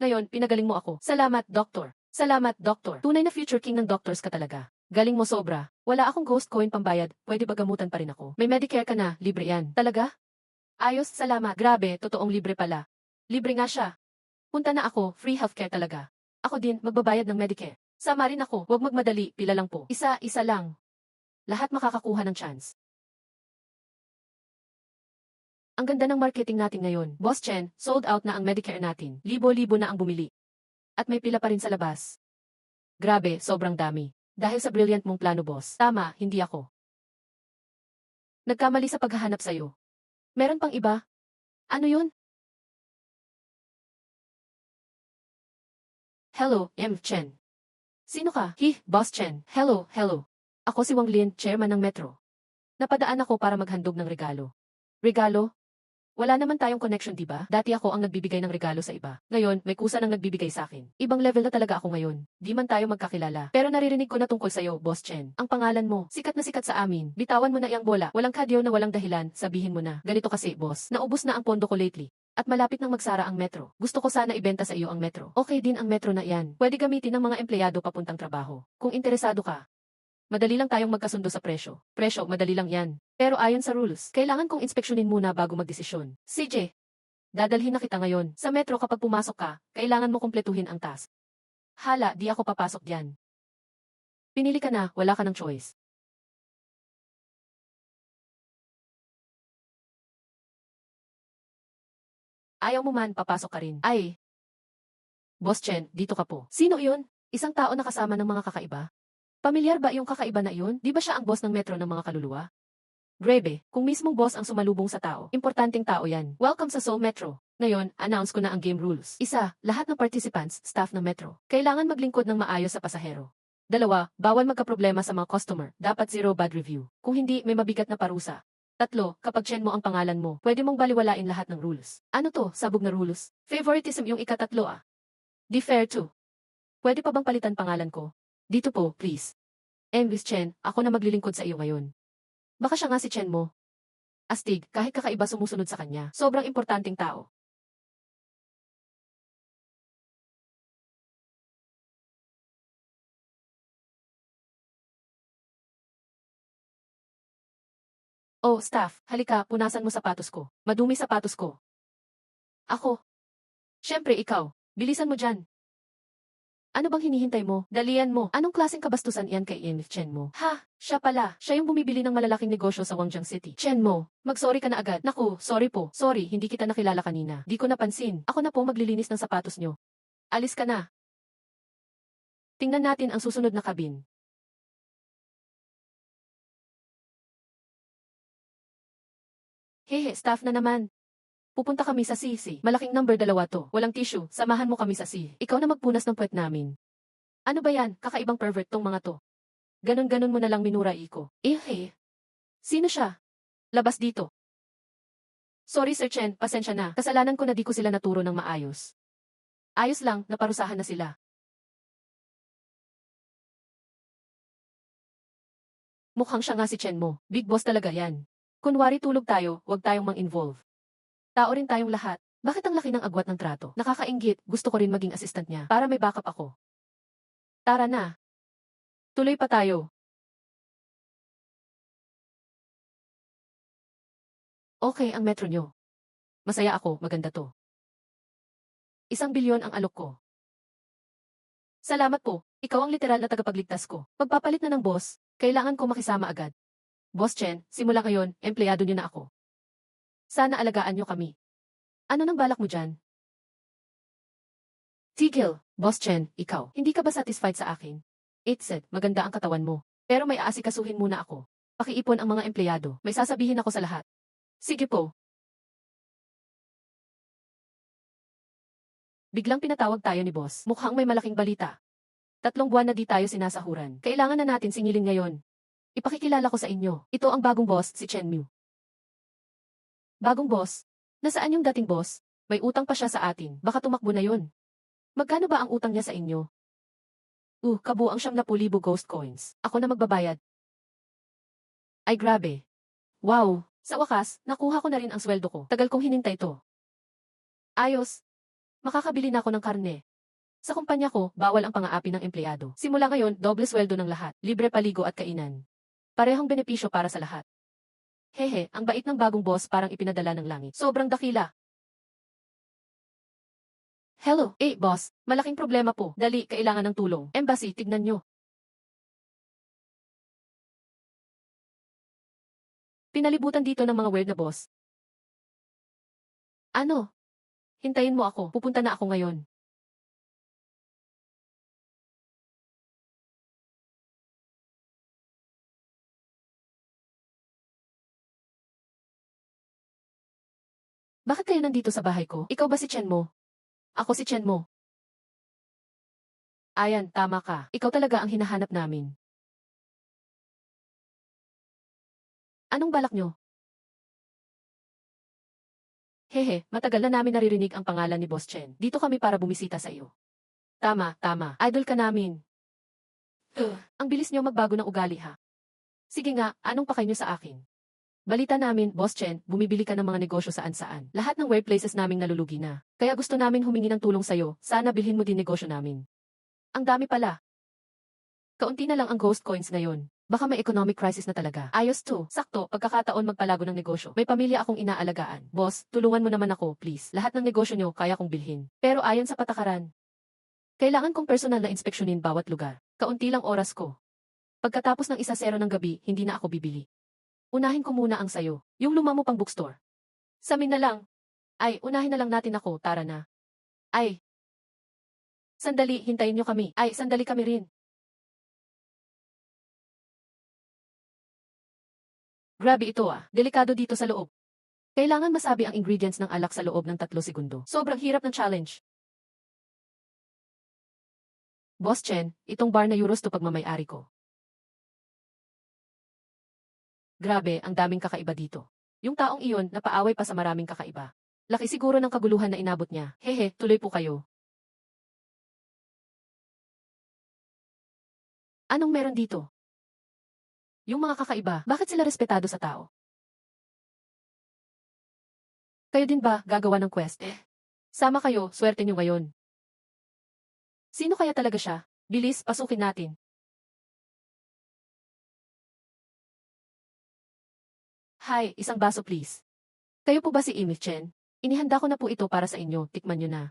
Ngayon, pinagaling mo ako. Salamat, doktor. Salamat, doktor. Tunay na future king ng doctors ka talaga. Galing mo sobra. Wala akong ghost coin pambayad, pwede ba gamutan pa rin ako? May Medicare ka na, libre yan. Talaga? Ayos, salamat. Grabe, totoong libre pala. Libre nga siya. Punta na ako, free healthcare talaga. Ako din, magbabayad ng Medicare. Sama rin ako, huwag magmadali, pila lang po. Isa lang. Lahat makakakuha ng chance. Ang ganda ng marketing natin ngayon. Boss Chen, sold out na ang Medicare natin. Libo-libo na ang bumili. At may pila pa rin sa labas. Grabe, sobrang dami. Dahil sa brilliant mong plano, boss. Tama, hindi ako. Nagkamali sa paghahanap sa'yo. Meron pang iba? Ano yun? Hello, M. Chen. Sino ka? Boss Chen. Hello. Ako si Wang Lin, chairman ng Metro. Napadaan ako para maghandog ng regalo. Regalo? Wala naman tayong connection, diba? Dati ako ang nagbibigay ng regalo sa iba. Ngayon, may kusa nang nagbibigay sa akin. Ibang level na talaga ako ngayon. Di man tayo magkakilala. Pero naririnig ko na tungkol sa'yo, Boss Chen. Ang pangalan mo, sikat na sikat sa amin. Bitawan mo na iyang bola. Walang kadyo na walang dahilan. Sabihin mo na. Ganito kasi, boss. Naubos na ang pondo ko lately. At malapit nang magsara ang metro. Gusto ko sana ibenta sa iyo ang metro. Okay din ang metro na iyan. Pwede gamitin ng mga empleyado papuntang trabaho. Kung interesado ka. Madali lang tayong magkasundo sa presyo. Presyo, madali lang yan. Pero ayon sa rules, kailangan kong inspeksyonin muna bago magdesisyon. CJ, dadalhin na kita ngayon. Sa metro kapag pumasok ka, kailangan mo kumpletuhin ang task. Hala, di ako papasok diyan. Pinili ka na, wala ka ng choice. Ayaw mo man, papasok ka rin. Ay. Boss Chen, dito ka po. Sino iyon? Isang tao na kasama ng mga kakaiba? Pamilyar ba yung kakaiba na iyon? Di ba siya ang boss ng metro ng mga kaluluwa? Grebe, kung mismong boss ang sumalubong sa tao, importanteng tao yan. Welcome sa Seoul Metro. Ngayon, announce ko na ang game rules. 1, lahat ng participants, staff ng metro, kailangan maglingkod ng maayos sa pasahero. 2, bawal magkaproblema sa mga customer, dapat 0 bad review. Kung hindi, may mabigat na parusa. 3, kapag Chen mo ang pangalan mo, pwede mong baliwalain lahat ng rules. Ano to, sabog na rules? Favoritism yung ika-3 Di fair too. Pwede pa bang palitan pangalan ko? Dito po, please. Miss Chen, ako na maglilingkod sa iyo ngayon. Baka siya nga si Chen mo. Astig, kahit kakaiba sumusunod sa kanya. Sobrang importanteng tao. Oh, staff, halika, punasan mo sapatos ko. Madumi sapatos ko. Ako. Siyempre ikaw. Bilisan mo dyan. Ano bang hinihintay mo? Dalian mo. Anong klaseng kabastusan iyan kay Ian Chen mo? Ha? Siya pala. Siya yung bumibili ng malalaking negosyo sa Wangjiang City. Chen mo. Mag-sorry ka na agad. Naku, sorry po. Sorry, hindi kita nakilala kanina. Di ko napansin. Ako na po maglilinis ng sapatos nyo. Alis ka na. Tingnan natin ang susunod na kabin. Hehe, staff na naman. Pupunta kami sa CC. Malaking number 2 to. Walang tissue. Samahan mo kami sa C. Ikaw na magpunas ng puwet namin. Ano ba yan? Kakaibang pervert tong mga to. Ganon-ganon mo na lang minura Iko. Sino siya? Labas dito. Sorry Sir Chen, pasensya na. Kasalanan ko na di ko sila naturo ng maayos. Ayos lang, naparusahan na sila. Mukhang siya nga si Chen mo. Big boss talaga yan. Kunwari tulog tayo, wag tayong mang-involve. Tao rin tayong lahat. Bakit ang laki ng agwat ng trato? Nakakainggit, gusto ko rin maging assistant niya para may backup ako. Tara na. Tuloy pa tayo. Okay ang metro nyo. Masaya ako, maganda to. 1 bilyon ang alok ko. Salamat po, ikaw ang literal na tagapagligtas ko. Magpapalit na ng boss, kailangan ko makisama agad. Boss Chen, simula ngayon, empleyado niyo na ako. Sana alagaan niyo kami. Ano nang balak mo dyan? Tigil, Boss Chen, ikaw. Hindi ka ba satisfied sa akin? It said, maganda ang katawan mo. Pero may aasikasuhin muna ako. Pakiipon ang mga empleyado. May sasabihin ako sa lahat. Sige po. Biglang pinatawag tayo ni boss. Mukhang may malaking balita. 3 buwan na di tayo sinasahuran. Kailangan na natin singilin ngayon. Ipakikilala ko sa inyo. Ito ang bagong boss, si Chen Miu. Bagong boss? Nasaan yung dating boss? May utang pa siya sa atin. Baka tumakbo na yun. Magkano ba ang utang niya sa inyo? Kabuang 70,000 ghost coins. Ako na magbabayad. Ay grabe. Wow. Sa wakas, nakuha ko na rin ang sweldo ko. Tagal kong hinintay to. Ayos. Makakabili na ako ng karne. Sa kumpanya ko, bawal ang pang-aapi ng empleyado. Simula ngayon, doble sweldo ng lahat. Libre paligo at kainan. Parehong benepisyo para sa lahat. Hehe, ang bait ng bagong boss parang ipinadala ng langit. Sobrang dakila. Hello, boss. Malaking problema po. Dali, kailangan ng tulong. Embassy, tignan nyo. Pinalibutan dito ng mga weird na boss. Ano? Hintayin mo ako. Pupunta na ako ngayon. Bakit kayo nandito sa bahay ko? Ikaw ba si Chen mo? Ako si Chen mo. Ayan, tama ka. Ikaw talaga ang hinahanap namin. Anong balak nyo? Hehe, matagal na namin naririnig ang pangalan ni Boss Chen. Dito kami para bumisita sa iyo. Tama, tama. Idol ka namin. Ang bilis nyo magbago ng ugali ha. Sige nga, anong pakay nyo sa akin? Balita namin, Boss Chen, bumibili ka ng mga negosyo saan-saan. Lahat ng workplaces naming nalulugi na. Kaya gusto namin humingi ng tulong sa'yo, sana bilhin mo din negosyo namin. Ang dami pala. Kaunti na lang ang ghost coins ngayon. Baka may economic crisis na talaga. Ayos to. Sakto, pagkakataon magpalago ng negosyo. May pamilya akong inaalagaan. Boss, tulungan mo naman ako, please. Lahat ng negosyo nyo kaya kong bilhin. Pero ayon sa patakaran, kailangan kong personal na inspeksyonin bawat lugar. Kaunti lang oras ko. Pagkatapos ng 1:00 ng gabi, hindi na ako bibili. Unahin ko muna ang sayo. Yung luma mo pang bookstore. Samin na lang. Ay, unahin na lang natin ako, tara na. Ay. Sandali, hintayin nyo kami. Ay, sandali kami rin. Grabe ito ah, delikado dito sa loob. Kailangan masabi ang ingredients ng alak sa loob ng 3 segundo. Sobrang hirap ng challenge. Boss Chen, itong bar na euros to pagmamayari ko. Grabe, ang daming kakaiba dito. Yung taong iyon, napaaway pa sa maraming kakaiba. Laki siguro ng kaguluhan na inabot niya. Hehe, tuloy po kayo. Anong meron dito? Yung mga kakaiba, bakit sila respetado sa tao? Kayo din ba, gagawa ng quest? Sama kayo, swerte nyo ngayon. Sino kaya talaga siya? Bilis, pasukin natin. Hi, isang baso please. Kayo po ba si Amy Chen? Inihanda ko na po ito para sa inyo, tikman nyo na.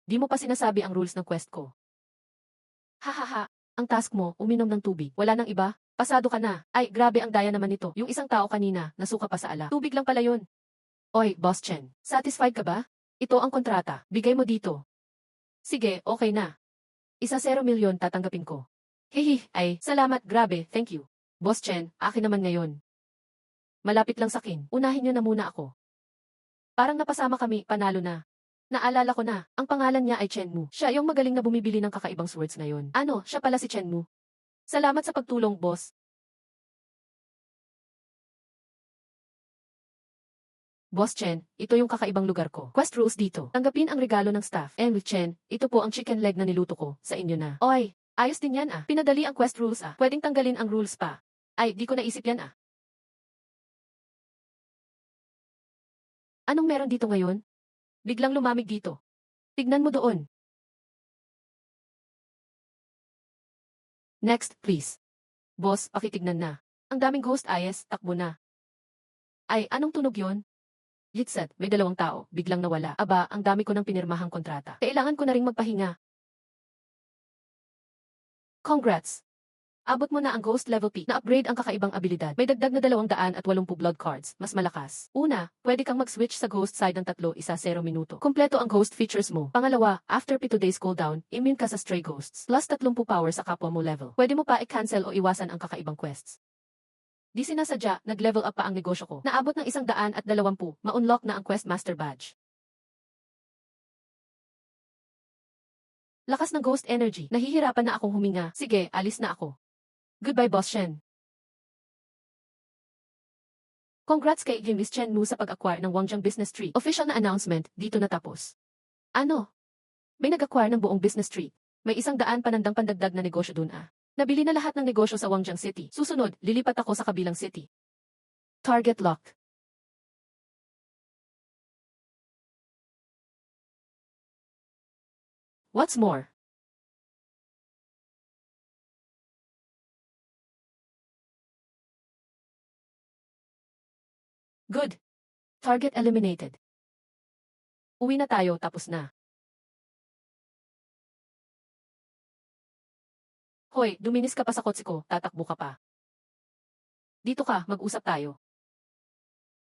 Di mo pa sinasabi ang rules ng quest ko. Hahaha, ang task mo, uminom ng tubig. Wala nang iba? Pasado ka na. Ay, grabe ang daya naman nito. Yung isang tao kanina, nasuka pa sa ala. Tubig lang pala yun. Oy, Boss Chen, satisfied ka ba? Ito ang kontrata, bigay mo dito. Sige, okay na. 1 milyon tatanggapin ko. Hihi, ay, salamat, grabe, thank you. Boss Chen, akin naman ngayon. Malapit lang sakin, unahin nyo na muna ako. Parang napasama kami, panalo na. Naalala ko na, ang pangalan niya ay Chenmu. Siya yung magaling na bumibili ng kakaibang swords ngayon. Ano, siya pala si Chenmu. Salamat sa pagtulong, boss. Boss Chen, ito yung kakaibang lugar ko. Quest rules dito. Tanggapin ang regalo ng staff. With Chen, ito po ang chicken leg na niluto ko. Sa inyo na. Oy, ayos din yan ah. Pinadali ang quest rules ah. Pwedeng tanggalin ang rules pa. Ay, di ko naisip yan ah. Anong meron dito ngayon? Biglang lumamig dito. Tignan mo doon. Next, please. Boss, pakitignan na. Ang daming ghost eyes, takbo na. Ay, anong tunog yon? Yitset, may 2 tao, biglang nawala. Aba, ang dami ko ng pinirmahang kontrata. Kailangan ko na ring magpahinga. Congrats! Abot mo na ang Ghost Level P. Na-upgrade ang kakaibang abilidad. May dagdag na 280 blood cards. Mas malakas. Una, pwede kang mag-switch sa Ghost side ng 3-1-0 minuto. Kompleto ang Ghost features mo. Pangalawa, after 7 days cooldown, immune ka sa Stray Ghosts. Plus 30 power sa kapwa mo level. Pwede mo pa i-cancel o iwasan ang kakaibang quests. Di sinasadya, nag-level up pa ang negosyo ko. Naabot ng 120, ma-unlock na ang Quest Master Badge. Lakas ng Ghost Energy. Nahihirapan na akong huminga. Sige, alis na ako. Goodbye, Boss Shen. Congrats kay Miss Chen Mu sa pag-acquire ng Wangjiang Business Tree. Official na announcement, dito natapos. Ano? May nag-acquire ng buong business tree. May 100 panandang pandagdag na negosyo dun ah. Nabili na lahat ng negosyo sa Wangjiang City. Susunod, lilipat ako sa kabilang city. Target locked. What's more? Good. Target eliminated. Uwi na tayo, tapos na. Hoy, duminis ka pa sa kotse ko, tatakbo ka pa. Dito ka, mag-usap tayo.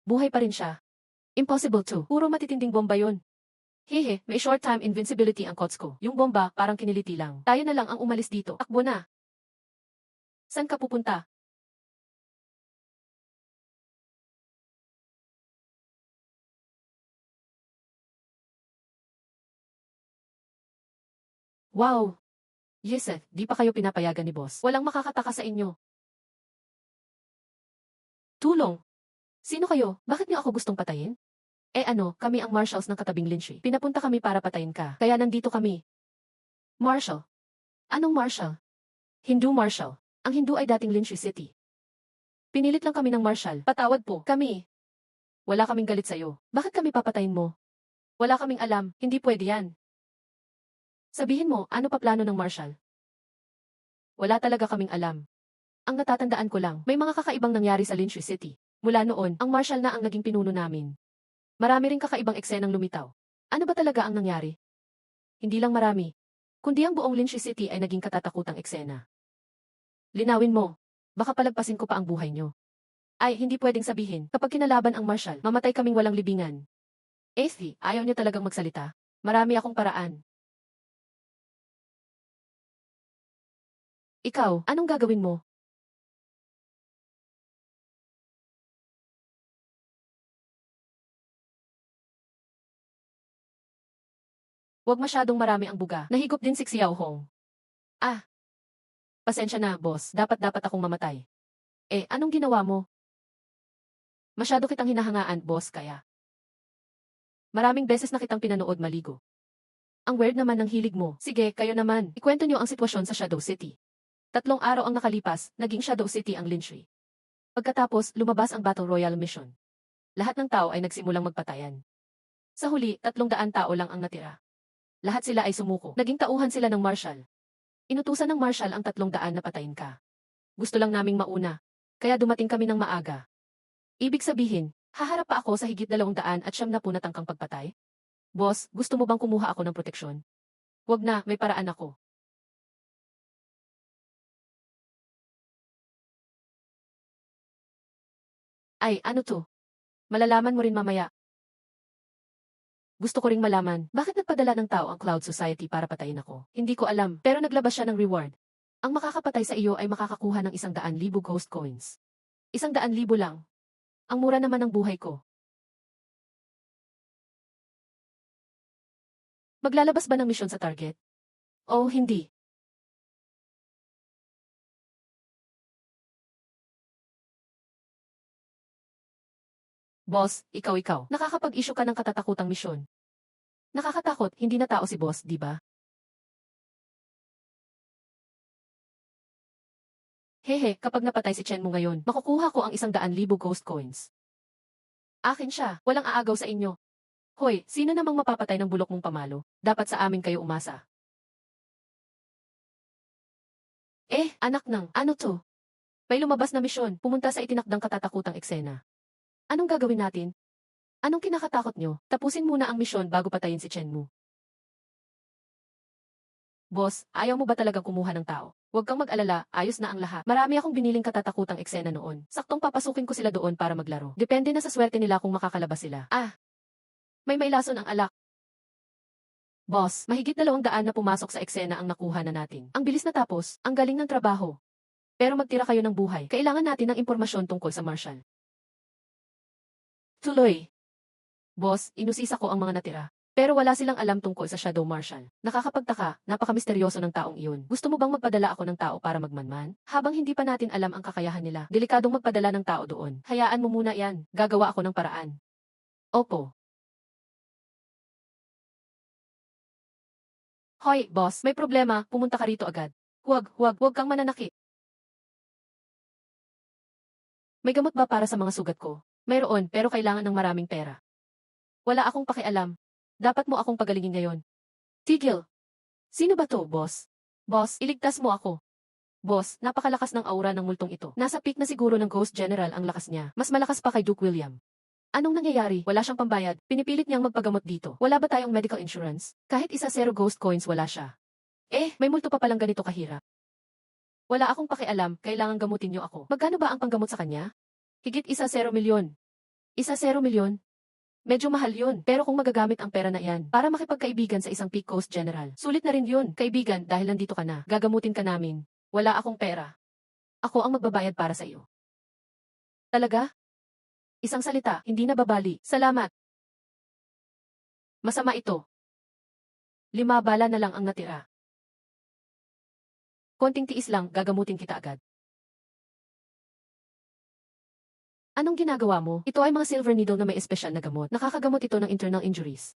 Buhay pa rin siya. Impossible to. Puro matitinding bomba yun. Hehe, may short time invincibility ang kots ko. Yung bomba, parang kiniliti lang. Tayo na lang ang umalis dito. Takbo na. San ka pupunta? Wow! Yesef, di pa kayo pinapayagan ni boss. Walang makakataka sa inyo. Tulong! Sino kayo? Bakit niyo ako gustong patayin? Ano, kami ang marshals ng katabing Linshi. Pinapunta kami para patayin ka. Kaya nandito kami. Marshal? Anong marshal? Hindu marshal. Ang Hindu ay dating Linshi City. Pinilit lang kami ng marshal. Patawad po. Kami. Wala kaming galit sa'yo. Bakit kami papatayin mo? Wala kaming alam. Hindi pwede yan. Sabihin mo, ano pa plano ng marshal? Wala talaga kaming alam. Ang natatandaan ko lang, may mga kakaibang nangyari sa Linshi City. Mula noon, ang marshal na ang naging pinuno namin. Marami ring kakaibang eksenang lumitaw. Ano ba talaga ang nangyari? Hindi lang marami, kundi ang buong Linshi City ay naging katatakutang eksena. Linawin mo, baka palagpasin ko pa ang buhay nyo. Ay, hindi pwedeng sabihin, kapag kinalaban ang marshal, mamatay kaming walang libingan. Aethy, ayaw niya talagang magsalita. Marami akong paraan. Ikaw, anong gagawin mo? Huwag masyadong marami ang buga. Nahigop din si Xiao Hong. Ah, pasensya na, boss. Dapat akong mamatay. Anong ginawa mo? Masyado kitang hinahangaan, boss, kaya. Maraming beses na kitang pinanood maligo. Ang weird naman ng hilig mo. Sige, kayo naman. Ikwento niyo ang sitwasyon sa Shadow City. 3 araw ang nakalipas, naging Shadow City ang Linshi. Pagkatapos, lumabas ang Battle Royale mission. Lahat ng tao ay nagsimulang magpatayan. Sa huli, 300 tao lang ang natira. Lahat sila ay sumuko. Naging tauhan sila ng marshal. Inutusan ng Marshal ang 300 na patayin ka. Gusto lang naming mauna. Kaya dumating kami ng maaga. Ibig sabihin, haharap pa ako sa higit 200 at 70 na tangkang pagpatay? Boss, gusto mo bang kumuha ako ng proteksyon? Wag na, may paraan ako. Ay, ano to? Malalaman mo rin mamaya. Gusto ko ring malaman, bakit nagpadala ng tao ang Cloud Society para patayin ako? Hindi ko alam, pero naglabas siya ng reward. Ang makakapatay sa iyo ay makakakuha ng 100,000 ghost coins. 100,000 lang. Ang mura naman ng buhay ko. Maglalabas ba ng misyon sa target? Oh, hindi. Boss, ikaw. Nakakapag-issue ka ng katatakutang misyon. Nakakatakot, hindi na tao si boss, di ba? Hehe, kapag napatay si Chen mo ngayon, makukuha ko ang 100,000 ghost coins. Akin siya, walang aagaw sa inyo. Hoy, sino namang mapapatay ng bulok mong pamalo? Dapat sa amin kayo umasa. Anak ng, ano to? May lumabas na misyon, pumunta sa itinakdang katatakutang eksena. Anong gagawin natin? Anong kinakatakot nyo? Tapusin muna ang misyon bago patayin si Chen mo. Boss, ayaw mo ba talagang kumuha ng tao? Huwag kang mag-alala, ayos na ang lahat. Marami akong biniling katatakutang eksena noon. Saktong papasukin ko sila doon para maglaro. Depende na sa swerte nila kung makakalabas sila. May mailason ang alak. Boss, mahigit 200 na pumasok sa eksena ang nakuha na natin. Ang bilis na tapos, ang galing ng trabaho. Pero magtira kayo ng buhay. Kailangan natin ng impormasyon tungkol sa Marshal. Tuloy. Boss, inusisa ko ang mga natira. Pero wala silang alam tungkol sa Shadow Marshal. Nakakapagtaka, napakamisteryoso ng taong iyon. Gusto mo bang magpadala ako ng tao para magmanman? Habang hindi pa natin alam ang kakayahan nila, delikadong magpadala ng tao doon. Hayaan mo muna yan. Gagawa ako ng paraan. Opo. Hoy, boss, may problema. Pumunta ka rito agad. Huwag kang mananakit. May gamot ba para sa mga sugat ko? Mayroon, pero kailangan ng maraming pera. Wala akong pakialam. Dapat mo akong pagalingin ngayon. Tigil. Sino ba to, boss? Boss, iligtas mo ako. Boss, napakalakas ng aura ng multong ito. Nasa peak na siguro ng Ghost General ang lakas niya. Mas malakas pa kay Duke William. Anong nangyayari? Wala siyang pambayad. Pinipilit niyang magpagamot dito. Wala ba tayong medical insurance? Kahit isa 0 ghost coins wala siya. May multo pa palang ganito kahirap. Wala akong pakialam, kailangan gamutin niyo ako. Magkano ba ang panggamot sa kanya? Higit isa 0 milyon. Isa 0 milyon? Medyo mahal yun, pero kung magagamit ang pera na yan para makipagkaibigan sa isang Peak Coast General, sulit na rin yun. Kaibigan, dahil nandito ka na, gagamutin ka namin. Wala akong pera. Ako ang magbabayad para sa iyo. Talaga? Isang salita, hindi na babali. Salamat. Masama ito. 5 bala na lang ang natira. Konting tiis lang, gagamutin kita agad. Anong ginagawa mo? Ito ay mga silver needle na may espesyal na gamot. Nakakagamot ito ng internal injuries.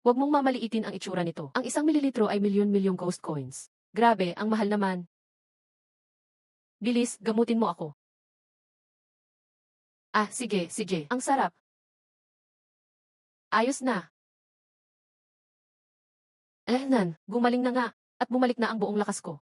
Huwag mong mamaliitin ang itsura nito. Ang 1 mililitro ay milyon-milyong ghost coins. Grabe, ang mahal naman. Bilis, gamutin mo ako. Sige. Ang sarap. Ayos na. Gumaling na nga. At bumalik na ang buong lakas ko.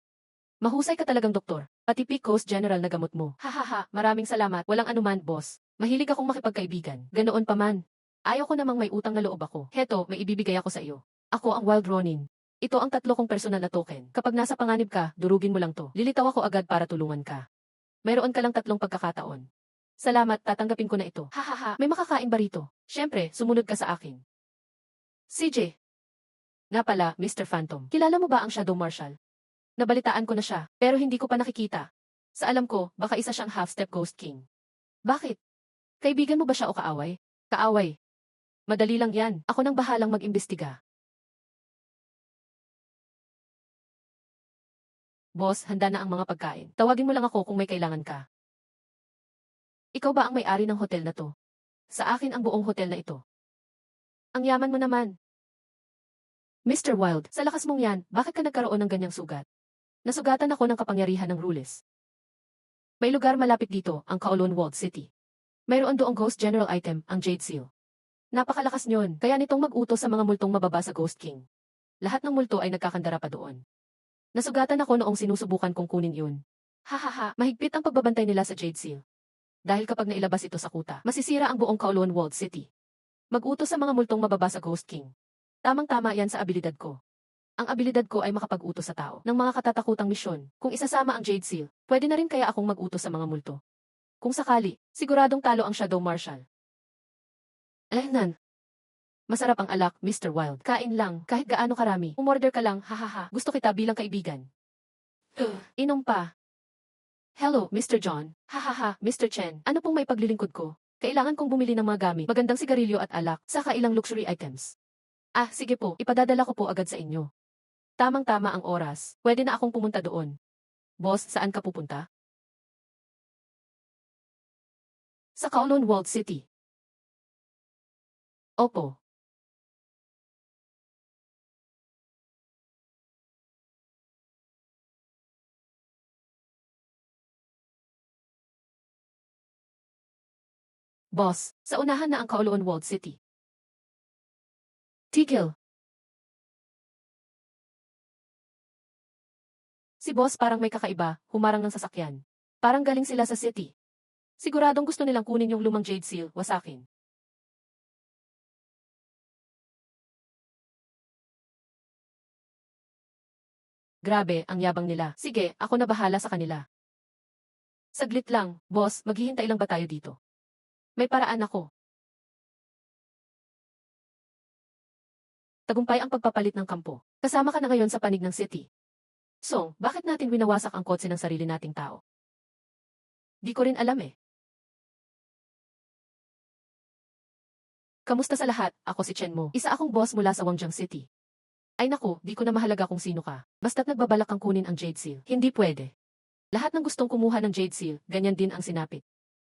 Mahusay ka talagang doktor. Pati Peak Coast General na gamot mo. Hahaha, maraming salamat. Walang anuman, boss. Mahilig akong makipagkaibigan. Ganoon pa man. Ayaw ko namang may utang na loob ako. Heto, may ibibigay ako sa iyo. Ako ang Wild Ronin. Ito ang 3 kong personal na token. Kapag nasa panganib ka, durugin mo lang to. Lilitaw ako agad para tulungan ka. Mayroon ka lang 3 pagkakataon. Salamat, tatanggapin ko na ito. Hahaha, may makakain ba rito? Siyempre, sumunod ka sa akin. CJ. Nga pala, Mr. Phantom. Kilala mo ba ang Shadow Marshal? Nabalitaan ko na siya, pero hindi ko pa nakikita. Sa alam ko, baka isa siyang half-step Ghost King. Bakit? Kaibigan mo ba siya o kaaway? Kaaway. Madali lang yan. Ako nang bahalang mag-imbestiga. Boss, handa na ang mga pagkain. Tawagin mo lang ako kung may kailangan ka. Ikaw ba ang may-ari ng hotel na to? Sa akin ang buong hotel na ito. Ang yaman mo naman. Mr. Wild, sa lakas mong yan, bakit ka nagkaroon ng ganyang sugat? Nasugatan ako ng kapangyarihan ng Rules. May lugar malapit dito, ang Kowloon Walled City. Mayroon doong Ghost General item, ang Jade Seal. Napakalakas nyon, kaya nitong mag-utos sa mga multong mababa sa Ghost King. Lahat ng multo ay nagkakandara pa doon. Nasugatan ako noong sinusubukan kong kunin yun. Hahaha, mahigpit ang pagbabantay nila sa Jade Seal. Dahil kapag nailabas ito sa kuta, masisira ang buong Kowloon Walled City. Mag-utos sa mga multong mababa sa Ghost King. Tamang-tama yan sa abilidad ko. Ang abilidad ko ay makapag-utos sa tao ng mga katatakutang misyon. Kung isasama ang Jade Seal, pwede na rin kaya akong mag-utos sa mga multo. Kung sakali, siguradong talo ang Shadow Marshal. Nan. Masarap ang alak, Mr. Wild. Kain lang, kahit gaano karami. Umorder ka lang, hahaha. Gusto kita bilang kaibigan. Inom pa. Hello, Mr. John. Hahaha, Mr. Chen. Ano pong may paglilingkod ko? Kailangan kong bumili ng mga gamit, magandang sigarilyo at alak, saka ilang luxury items. Sige po, ipadadala ko po agad sa inyo. Tamang-tama ang oras. Pwede na akong pumunta doon. Boss, saan ka pupunta? Sa Kowloon Walled City. Opo. Boss, sa unahan na ang Kowloon Walled City. Tigil. Si boss parang may kakaiba, humarang ng sasakyan. Parang galing sila sa city. Siguradong gusto nilang kunin yung lumang Jade Seal, wasakin. Grabe, ang yabang nila. Sige, ako na bahala sa kanila. Saglit lang, boss, maghihintay lang ba tayo dito? May paraan ako. Tagumpay ang pagpapalit ng kampo. Kasama ka na ngayon sa panig ng city. So, bakit natin winawasak ang kotse ng sarili nating tao? Di ko rin alam eh. Kamusta sa lahat? Ako si Chen Mo. Isa akong boss mula sa Wangjiang City. Ay naku, di ko na mahalaga kung sino ka. Basta't nagbabalak kang kunin ang Jade Seal. Hindi pwede. Lahat ng gustong kumuha ng Jade Seal, ganyan din ang sinapit.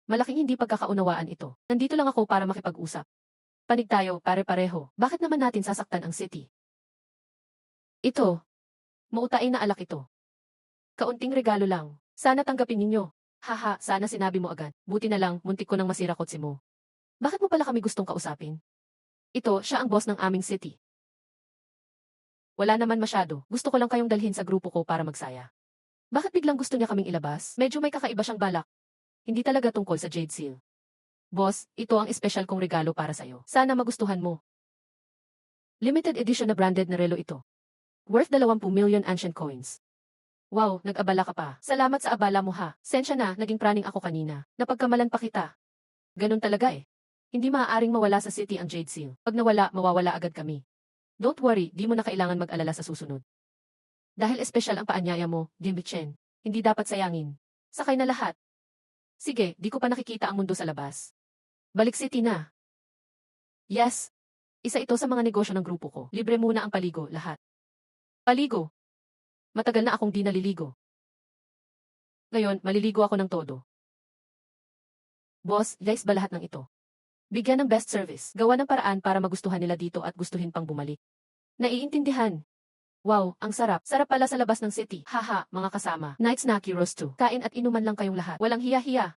Malaking hindi pagkakaunawaan ito. Nandito lang ako para makipag-usap. Panig tayo, pare-pareho. Bakit naman natin sasaktan ang city? Ito. Mautain na alak ito. Kaunting regalo lang. Sana tanggapin ninyo. Haha, sana sinabi mo agad. Buti na lang, muntik ko nang masira kotse mo. Bakit mo pala kami gustong kausapin? Ito, siya ang boss ng aming city. Wala naman masyado. Gusto ko lang kayong dalhin sa grupo ko para magsaya. Bakit biglang gusto niya kaming ilabas? Medyo may kakaiba siyang balak. Hindi talaga tungkol sa Jade Seal. Boss, ito ang espesyal kong regalo para sa'yo. Sana magustuhan mo. Limited edition na branded na relo ito. Worth 20 million ancient coins. Wow, nag-abala ka pa. Salamat sa abala mo ha. Sensya na, naging praning ako kanina. Napagkamalan pa kita. Ganun talaga eh. Hindi maaaring mawala sa city ang Jade Seal. Pag nawala, mawawala agad kami. Don't worry, di mo na kailangan mag-alala sa susunod. Dahil espesyal ang paanyaya mo, Dimby Chen. Hindi dapat sayangin. Sakay na lahat. Sige, di ko pa nakikita ang mundo sa labas. Balik city na. Yes. Isa ito sa mga negosyo ng grupo ko. Libre muna ang paligo, lahat. Paligo. Matagal na akong di naliligo. Ngayon, maliligo ako ng todo. Boss, guys ba lahat ng ito? Bigyan ng best service. Gawa ng paraan para magustuhan nila dito at gustuhin pang bumalik. Naiintindihan. Wow, ang sarap. Sarap pala sa labas ng city. Haha, mga kasama. Night snacky roast too. Kain at inuman lang kayong lahat. Walang hiya-hiya.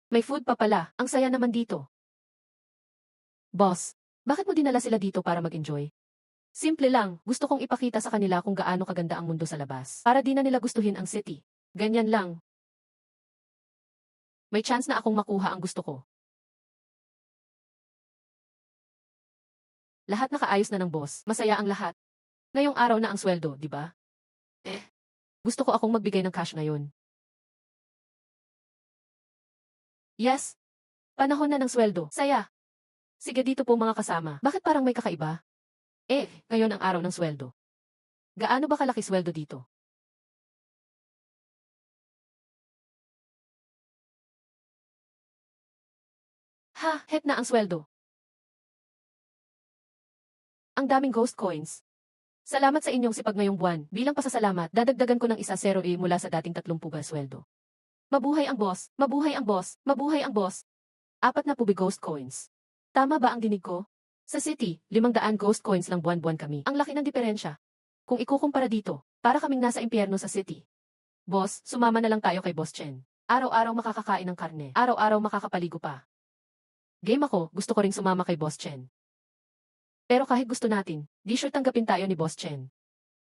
May food pa pala. Ang saya naman dito. Boss, bakit mo dinala sila dito para mag-enjoy? Simple lang, gusto kong ipakita sa kanila kung gaano kaganda ang mundo sa labas. Para di na nila gustuhin ang city. Ganyan lang. May chance na akong makuha ang gusto ko. Lahat nakaayos na ng boss. Masaya ang lahat. Ngayong araw na ang sweldo, di ba? Gusto ko akong magbigay ng cash ngayon. Yes. Panahon na ng sweldo. Saya. Sige dito po mga kasama. Bakit parang may kakaiba? Ngayon ang araw ng sweldo. Gaano ba kalaki sweldo dito? Het na ang sweldo. Ang daming ghost coins. Salamat sa inyong sipag ngayong buwan. Bilang pasasalamat, dadagdagan ko ng isa 0 mula sa dating 30 sweldo. Mabuhay ang boss! Mabuhay ang boss! Mabuhay ang boss! 40 ghost coins. Tama ba ang dinig ko? Sa city, 500 ghost coins lang buwan-buwan kami. Ang laki ng diferensya. Kung ikukumpara dito, para kaming nasa impyerno sa city. Boss, sumama na lang tayo kay Boss Chen. Araw-araw makakakain ng karne. Araw-araw makakapaligo pa. Game ako, gusto ko ring sumama kay Boss Chen. Pero kahit gusto natin, di sure tanggapin tayo ni Boss Chen.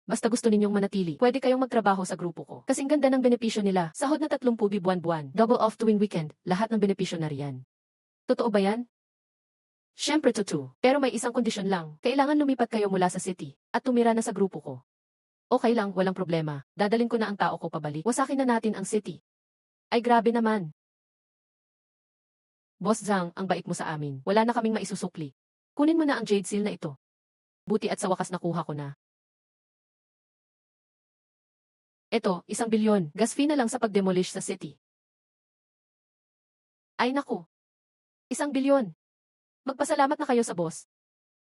Basta gusto ninyong manatili, pwede kayong magtrabaho sa grupo ko. Kasing ganda ng benepisyo nila, sahod na 30 buwan-buwan, double off tuwing weekend, lahat ng benepisyo na riyan. Totoo ba yan? Siyempre totoo, pero may isang kondisyon lang, kailangan lumipat kayo mula sa city, at tumira na sa grupo ko. Okay lang, walang problema, dadalin ko na ang tao ko pabalik, wasakin na natin ang city. Ay grabe naman. Boss Zhang, ang bait mo sa amin, wala na kaming maisusukli. Kunin mo na ang jade seal na ito. Buti at sa wakas nakuha ko na. Eto, 1 bilyon, gas fee na lang sa pagdemolish sa city. Ay naku. 1 bilyon. Magpasalamat na kayo sa boss.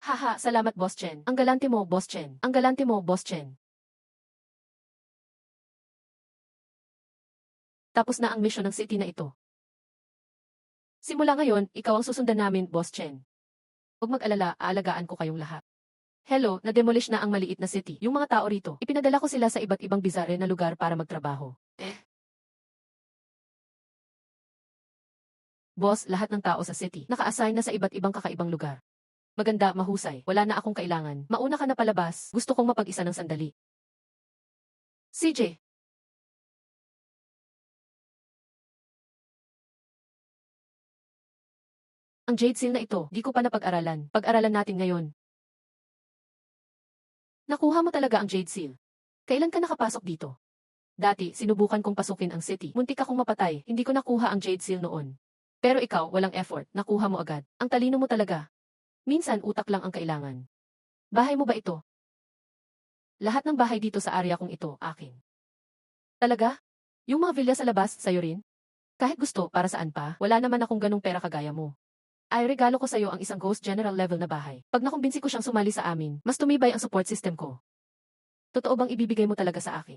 Haha, salamat Boss Chen. Ang galante mo, Boss Chen. Ang galante mo, Boss Chen. Tapos na ang mission ng city na ito. Simula ngayon, ikaw ang susundan namin, Boss Chen. Huwag mag-alala, aalagaan ko kayong lahat. Hello, na-demolish na ang maliit na city. Yung mga tao rito, ipinadala ko sila sa iba't ibang bizarre na lugar para magtrabaho. Boss, lahat ng tao sa city, naka-assign na sa iba't ibang kakaibang lugar. Maganda, mahusay, wala na akong kailangan. Mauna ka na palabas, gusto kong mapag-isa ng sandali. CJ. Ang jade seal na ito, di ko pa napag-aralan. Pag-aralan natin ngayon. Nakuha mo talaga ang jade seal. Kailan ka nakapasok dito? Dati, sinubukan kong pasukin ang city. Muntik akong mapatay, hindi ko nakuha ang jade seal noon. Pero ikaw, walang effort, nakuha mo agad. Ang talino mo talaga. Minsan, utak lang ang kailangan. Bahay mo ba ito? Lahat ng bahay dito sa area kong ito, akin. Talaga? Yung mga villa sa labas, sayo rin? Kahit gusto, para saan pa, wala naman akong ganong pera kagaya mo. Ay regalo ko sa'yo ang isang Ghost General level na bahay. Pag nakumbinsi ko siyang sumali sa amin, mas tumibay ang support system ko. Totoo bang ibibigay mo talaga sa akin?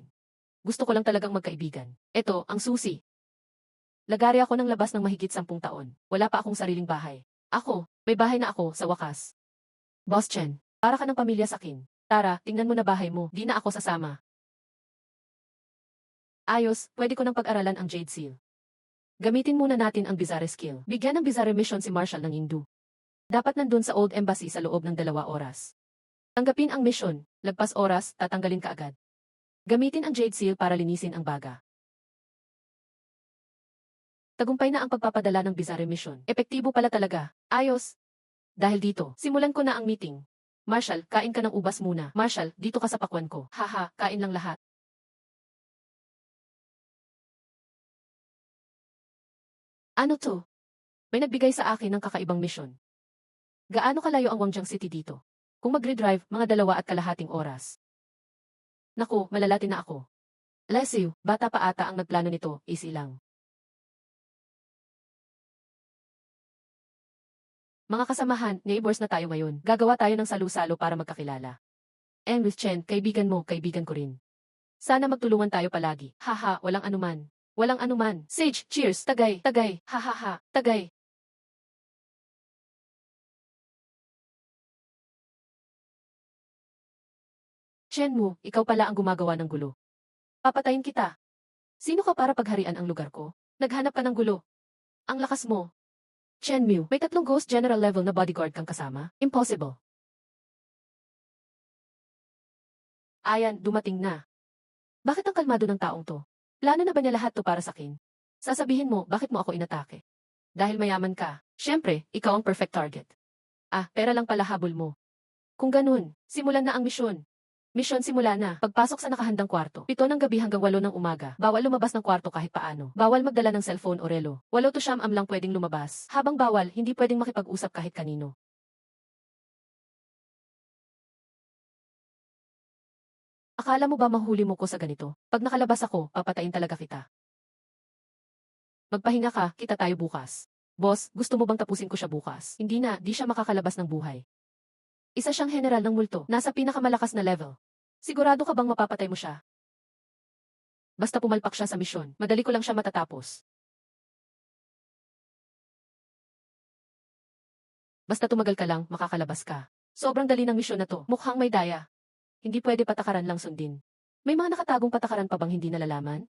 Gusto ko lang talagang magkaibigan. Ito, ang susi. Lagari ako ng labas ng mahigit 10 taon. Wala pa akong sariling bahay. Ako, may bahay na ako, sa wakas. Boss Chen, para ka ng pamilya sa akin. Tara, tingnan mo na bahay mo, di na ako sasama. Ayos, pwede ko nang pag-aralan ang Jade Seal. Gamitin muna natin ang Bizarre skill. Bigyan ng Bizarre mission si Marshall ng Hindu. Dapat nandun sa Old Embassy sa loob ng 2 oras. Tanggapin ang mission, lagpas oras, tatanggalin ka agad. Gamitin ang Jade Seal para linisin ang baga. Tagumpay na ang pagpapadala ng Bizarre mission. Epektibo pala talaga. Ayos. Dahil dito, simulan ko na ang meeting. Marshall, kain ka ng ubas muna. Marshall, dito ka sa pakwan ko. Haha, kain lang lahat. Ano to? May nagbigay sa akin ng kakaibang misyon. Gaano kalayo ang Wangjiang City dito? Kung magre-drive, mga 2.5 oras. Naku, malalati na ako. Leslie, bata pa ata ang nagplano nito, easy lang. Mga kasamahan, neighbors na tayo ngayon. Gagawa tayo ng salu-salo para magkakilala. English Chen, kaibigan mo, kaibigan ko rin. Sana magtulungan tayo palagi. Haha, walang anuman. Walang anuman. Sage, cheers, tagay, tagay, hahaha, tagay. Chen mo, ikaw pala ang gumagawa ng gulo. Papatayin kita. Sino ka para pagharian ang lugar ko? Naghanap ka ng gulo. Ang lakas mo. Chen Mew, may 3 Ghost General level na bodyguard kang kasama? Impossible. Ayan, dumating na. Bakit ang kalmado ng taong to? Plano na ba niya lahat to para sa akin? Sasabihin mo, bakit mo ako inatake? Dahil mayaman ka. Siyempre, ikaw ang perfect target. Ah, pera lang pala habol mo. Kung ganun, simulan na ang misyon. Misyon simula na. Pagpasok sa nakahandang kwarto. 7 ng gabi hanggang 8 ng umaga. Bawal lumabas ng kwarto kahit paano. Bawal magdala ng cellphone o relo. 8 to 9 lang pwedeng lumabas. Habang bawal, hindi pwedeng makipag-usap kahit kanino. Akala mo ba mahuli mo ko sa ganito? Pag nakalabas ako, papatayin talaga kita. Magpahinga ka, kita tayo bukas. Boss, gusto mo bang tapusin ko siya bukas? Hindi na, di siya makakalabas ng buhay. Isa siyang general ng multo, nasa pinakamalakas na level. Sigurado ka bang mapapatay mo siya? Basta pumalpak siya sa misyon, madali ko lang siya matatapos. Basta tumagal ka lang, makakalabas ka. Sobrang dali ng misyon na to, mukhang may daya. Hindi pwede patakaran lang sundin. May mga nakatagong patakaran pa bang hindi nalalaman?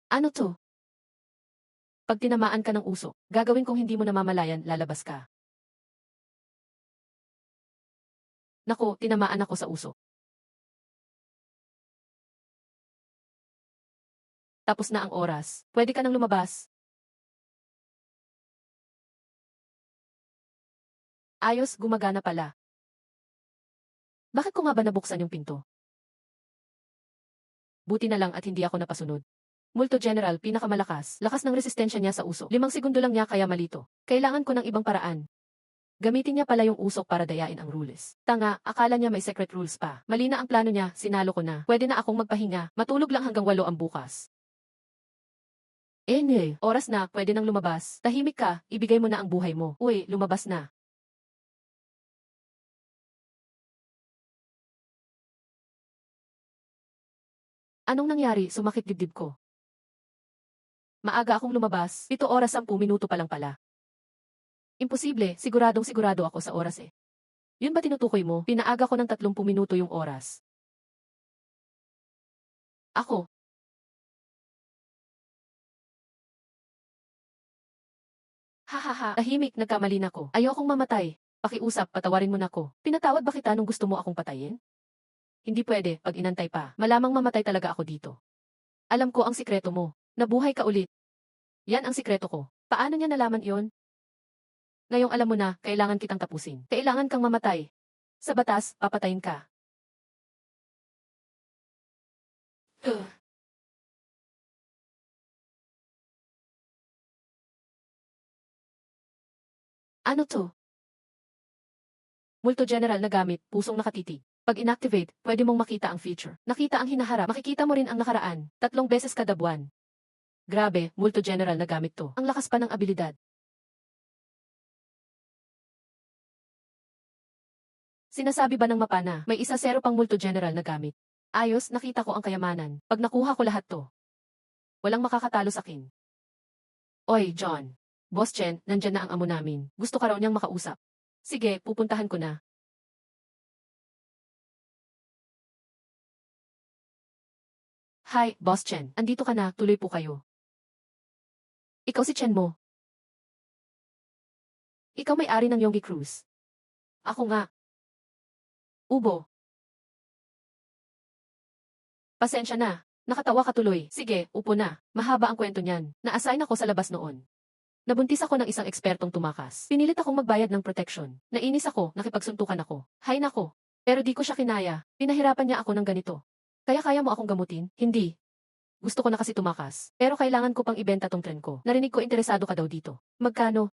Ano to? Pag tinamaan ka ng usok, gagawin kong hindi mo namamalayan, lalabas ka. Nako, tinamaan ako sa usok. tapos na ang oras. Pwede ka nang lumabas. Ayos, gumagana pala. Bakit ko nga ba nabuksan yung pinto? Buti na lang at hindi ako napasunod. Multo General, pinakamalakas. Lakas ng resistensya niya sa usok. 5 segundo lang niya kaya malito. Kailangan ko ng ibang paraan. Gamitin niya pala yung usok para dayain ang rules. Tanga, akala niya may secret rules pa. Mali na ang plano niya, sinalo ko na. Pwede na akong magpahinga. Matulog lang hanggang 8 ang bukas. Oras na, pwede nang lumabas. Tahimik ka, ibigay mo na ang buhay mo. Uy, lumabas na. Anong nangyari? Sumakit dibdib ko. Maaga akong lumabas, 7 oras 10 minuto pa lang pala. Imposible, siguradong sigurado ako sa oras eh. Yun ba tinutukoy mo? Pinaaga ko ng 30 minuto yung oras. Ako. Hahaha, tahimik, nagkamali na ko. Ayokong mamatay. Pakiusap, patawarin mo na ko. Pinatawad ba kita nung gusto mo akong patayin? Hindi pwede, pag inantay pa. Malamang mamatay talaga ako dito. Alam ko ang sikreto mo. Nabuhay ka ulit. Yan ang sikreto ko. Paano niya nalaman iyon? Ngayong alam mo na, kailangan kitang tapusin. Kailangan kang mamatay. Sa batas, papatayin ka. Ugh. Ano to? Multo General na gamit, pusong nakatitig. Pag inactivate, pwede mong makita ang future. Nakita ang hinaharap, makikita mo rin ang nakaraan. 3 beses kada buwan. Grabe, Multo General na gamit to. Ang lakas pa ng abilidad. Sinasabi ba ng mapana, may 1-0 pang Multo General na gamit? Ayos, nakita ko ang kayamanan. Pag nakuha ko lahat to, walang makakatalo sa akin. Oy, John. Boss Chen, nandyan na ang amo namin. Gusto ka raw niyang makausap. Sige, pupuntahan ko na. Hi, Boss Chen. Andito ka na, tuloy po kayo. Ikaw si Chen mo. Ikaw may-ari ng Yonggi Cruise. Ako nga. Ubo. Pasensya na. Nakatawa ka tuloy. Sige, upo na. Mahaba ang kwento niyan. Na-assign ako sa labas noon. Nabuntis ako ng isang ekspertong tumakas. Pinilit akong magbayad ng protection. Nainis ako, nakipagsuntukan ako. Hay nako. Pero di ko siya kinaya. Pinahirapan niya ako ng ganito. Kaya mo akong gamutin? Hindi. Gusto ko na kasi tumakas. Pero kailangan ko pang ibenta tong tren ko. Narinig ko interesado ka daw dito. Magkano?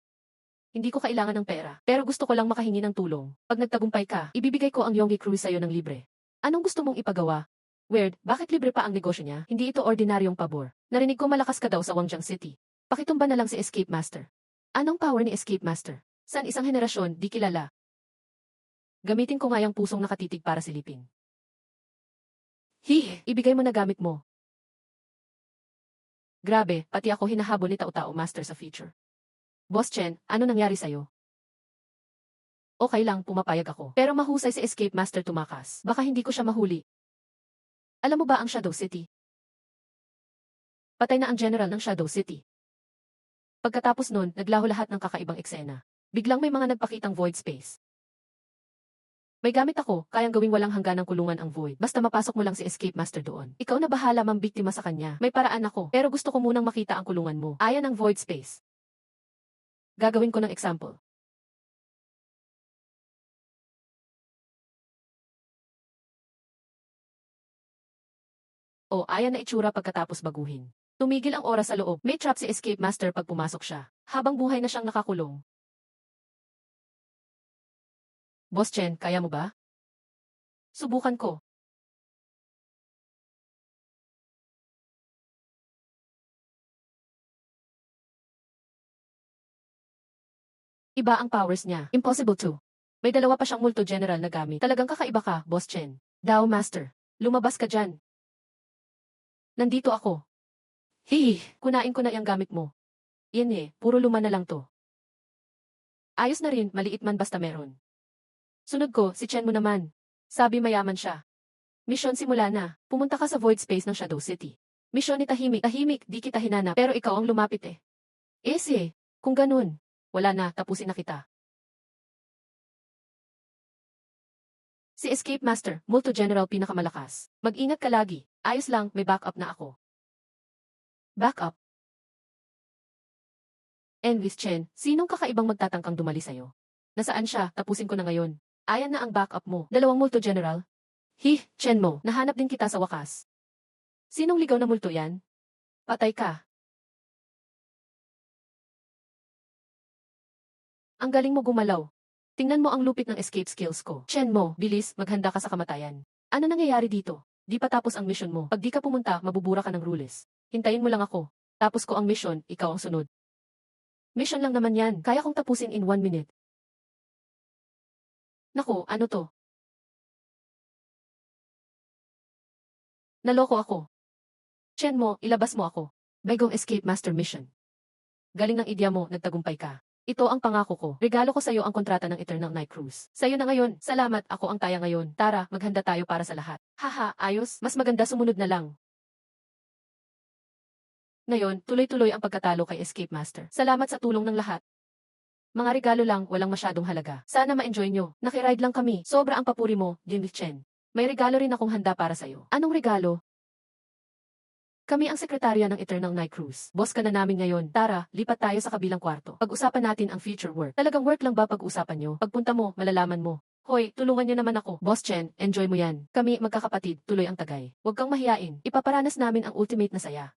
Hindi ko kailangan ng pera. Pero gusto ko lang makahingi ng tulong. Pag nagtagumpay ka, ibibigay ko ang Yonggi Cruise sa'yo ng libre. Anong gusto mong ipagawa? Weird, bakit libre pa ang negosyo niya? Hindi ito ordinaryong pabor. Narinig ko malakas ka daw sa Wangjiang City. Pakitumba na lang si Escape Master. Anong power ni Escape Master? San isang henerasyon, di kilala. Gamitin ko nga yung pusong nakatitig para silipin. Ibigay mo na gamit mo. Grabe, pati ako hinahabol ni Tao-Tao Master sa feature. Boss Chen, ano nangyari sa'yo? Okay lang, pumapayag ako. Pero mahusay si Escape Master tumakas. Baka hindi ko siya mahuli. Alam mo ba ang Shadow City? Patay na ang general ng Shadow City. Pagkatapos nun, naglaho lahat ng kakaibang eksena. Biglang may mga nagpakitang void space. May gamit ako, kayang gawing walang hangganang kulungan ang void. Basta mapasok mo lang si Escape Master doon. Ikaw na bahala mambiktima sa kanya. May paraan ako, pero gusto ko munang makita ang kulungan mo. Ayan ang void space. Gagawin ko ng example. O, ayan na itsura pagkatapos baguhin. Tumigil ang oras sa loob. May trap si Escape Master pag pumasok siya. Habang buhay na siyang nakakulong. Boss Chen, kaya mo ba? Subukan ko. Iba ang powers niya. Impossible to. May dalawa pa siyang multo general na gamit. Talagang kakaiba ka, Boss Chen. Dao Master. Lumabas ka dyan. Nandito ako. Kunain ko na yung gamit mo. Yan puro luma na lang to. Ayos na rin, maliit man basta meron. Sunod ko, si Chen mo naman. Sabi mayaman siya. Misyon simula na. Pumunta ka sa void space ng Shadow City. Misyon ni Tahimik. Tahimik, di kita hinanap. Pero ikaw ang lumapit eh. Kung ganun. Wala na, tapusin na kita. Si Escape Master, Multo General pinakamalakas. Mag-ingat ka lagi. Ayos lang, may backup na ako. Back up. Envis Chen, sinong kakaibang magtatangkang dumali sa'yo? Nasaan siya? Tapusin ko na ngayon. Ayan na ang backup mo. 2 multo, General. Chen mo, nahanap din kita sa wakas. Sinong ligaw na multo yan? Patay ka. Ang galing mo gumalaw. Tingnan mo ang lupit ng escape skills ko. Chen mo, bilis, maghanda ka sa kamatayan. Ano nangyayari dito? Di pa tapos ang mission mo. Pag di ka pumunta, mabubura ka ng rules. Hintayin mo lang ako. Tapos ko ang mission, ikaw ang sunod. Mission lang naman yan. Kaya kong tapusin in 1 minute. Naku, ano to? Naloko ako. Chen mo, ilabas mo ako. Begong escape master mission. Galing ng idea mo, nagtagumpay ka. Ito ang pangako ko. Regalo ko sa'yo ang kontrata ng Eternal Night Cruise. Sa'yo na ngayon. Salamat, ako ang taya ngayon. Tara, maghanda tayo para sa lahat. Haha, ayos. Mas maganda sumunod na lang. Ngayon, tuloy-tuloy ang pagkatalo kay Escape Master. Salamat sa tulong ng lahat. Mga regalo lang, walang masyadong halaga. Sana ma-enjoy nyo. Nakiride lang kami. Sobra ang papuri mo, Jimmy Chen. May regalo rin akong handa para sa'yo. Anong regalo? Kami ang sekretarya ng Eternal Night Cruise. Boss ka na namin ngayon. Tara, lipat tayo sa kabilang kwarto. Pag-usapan natin ang future work. Talagang work lang ba pag-usapan nyo? Pagpunta mo, malalaman mo. Hoy, tulungan nyo naman ako. Boss Chen, enjoy mo yan. Kami, magkakapatid, tuloy ang tagay. Huwag kang mahiyain. Ipaparanas namin ang ultimate na saya.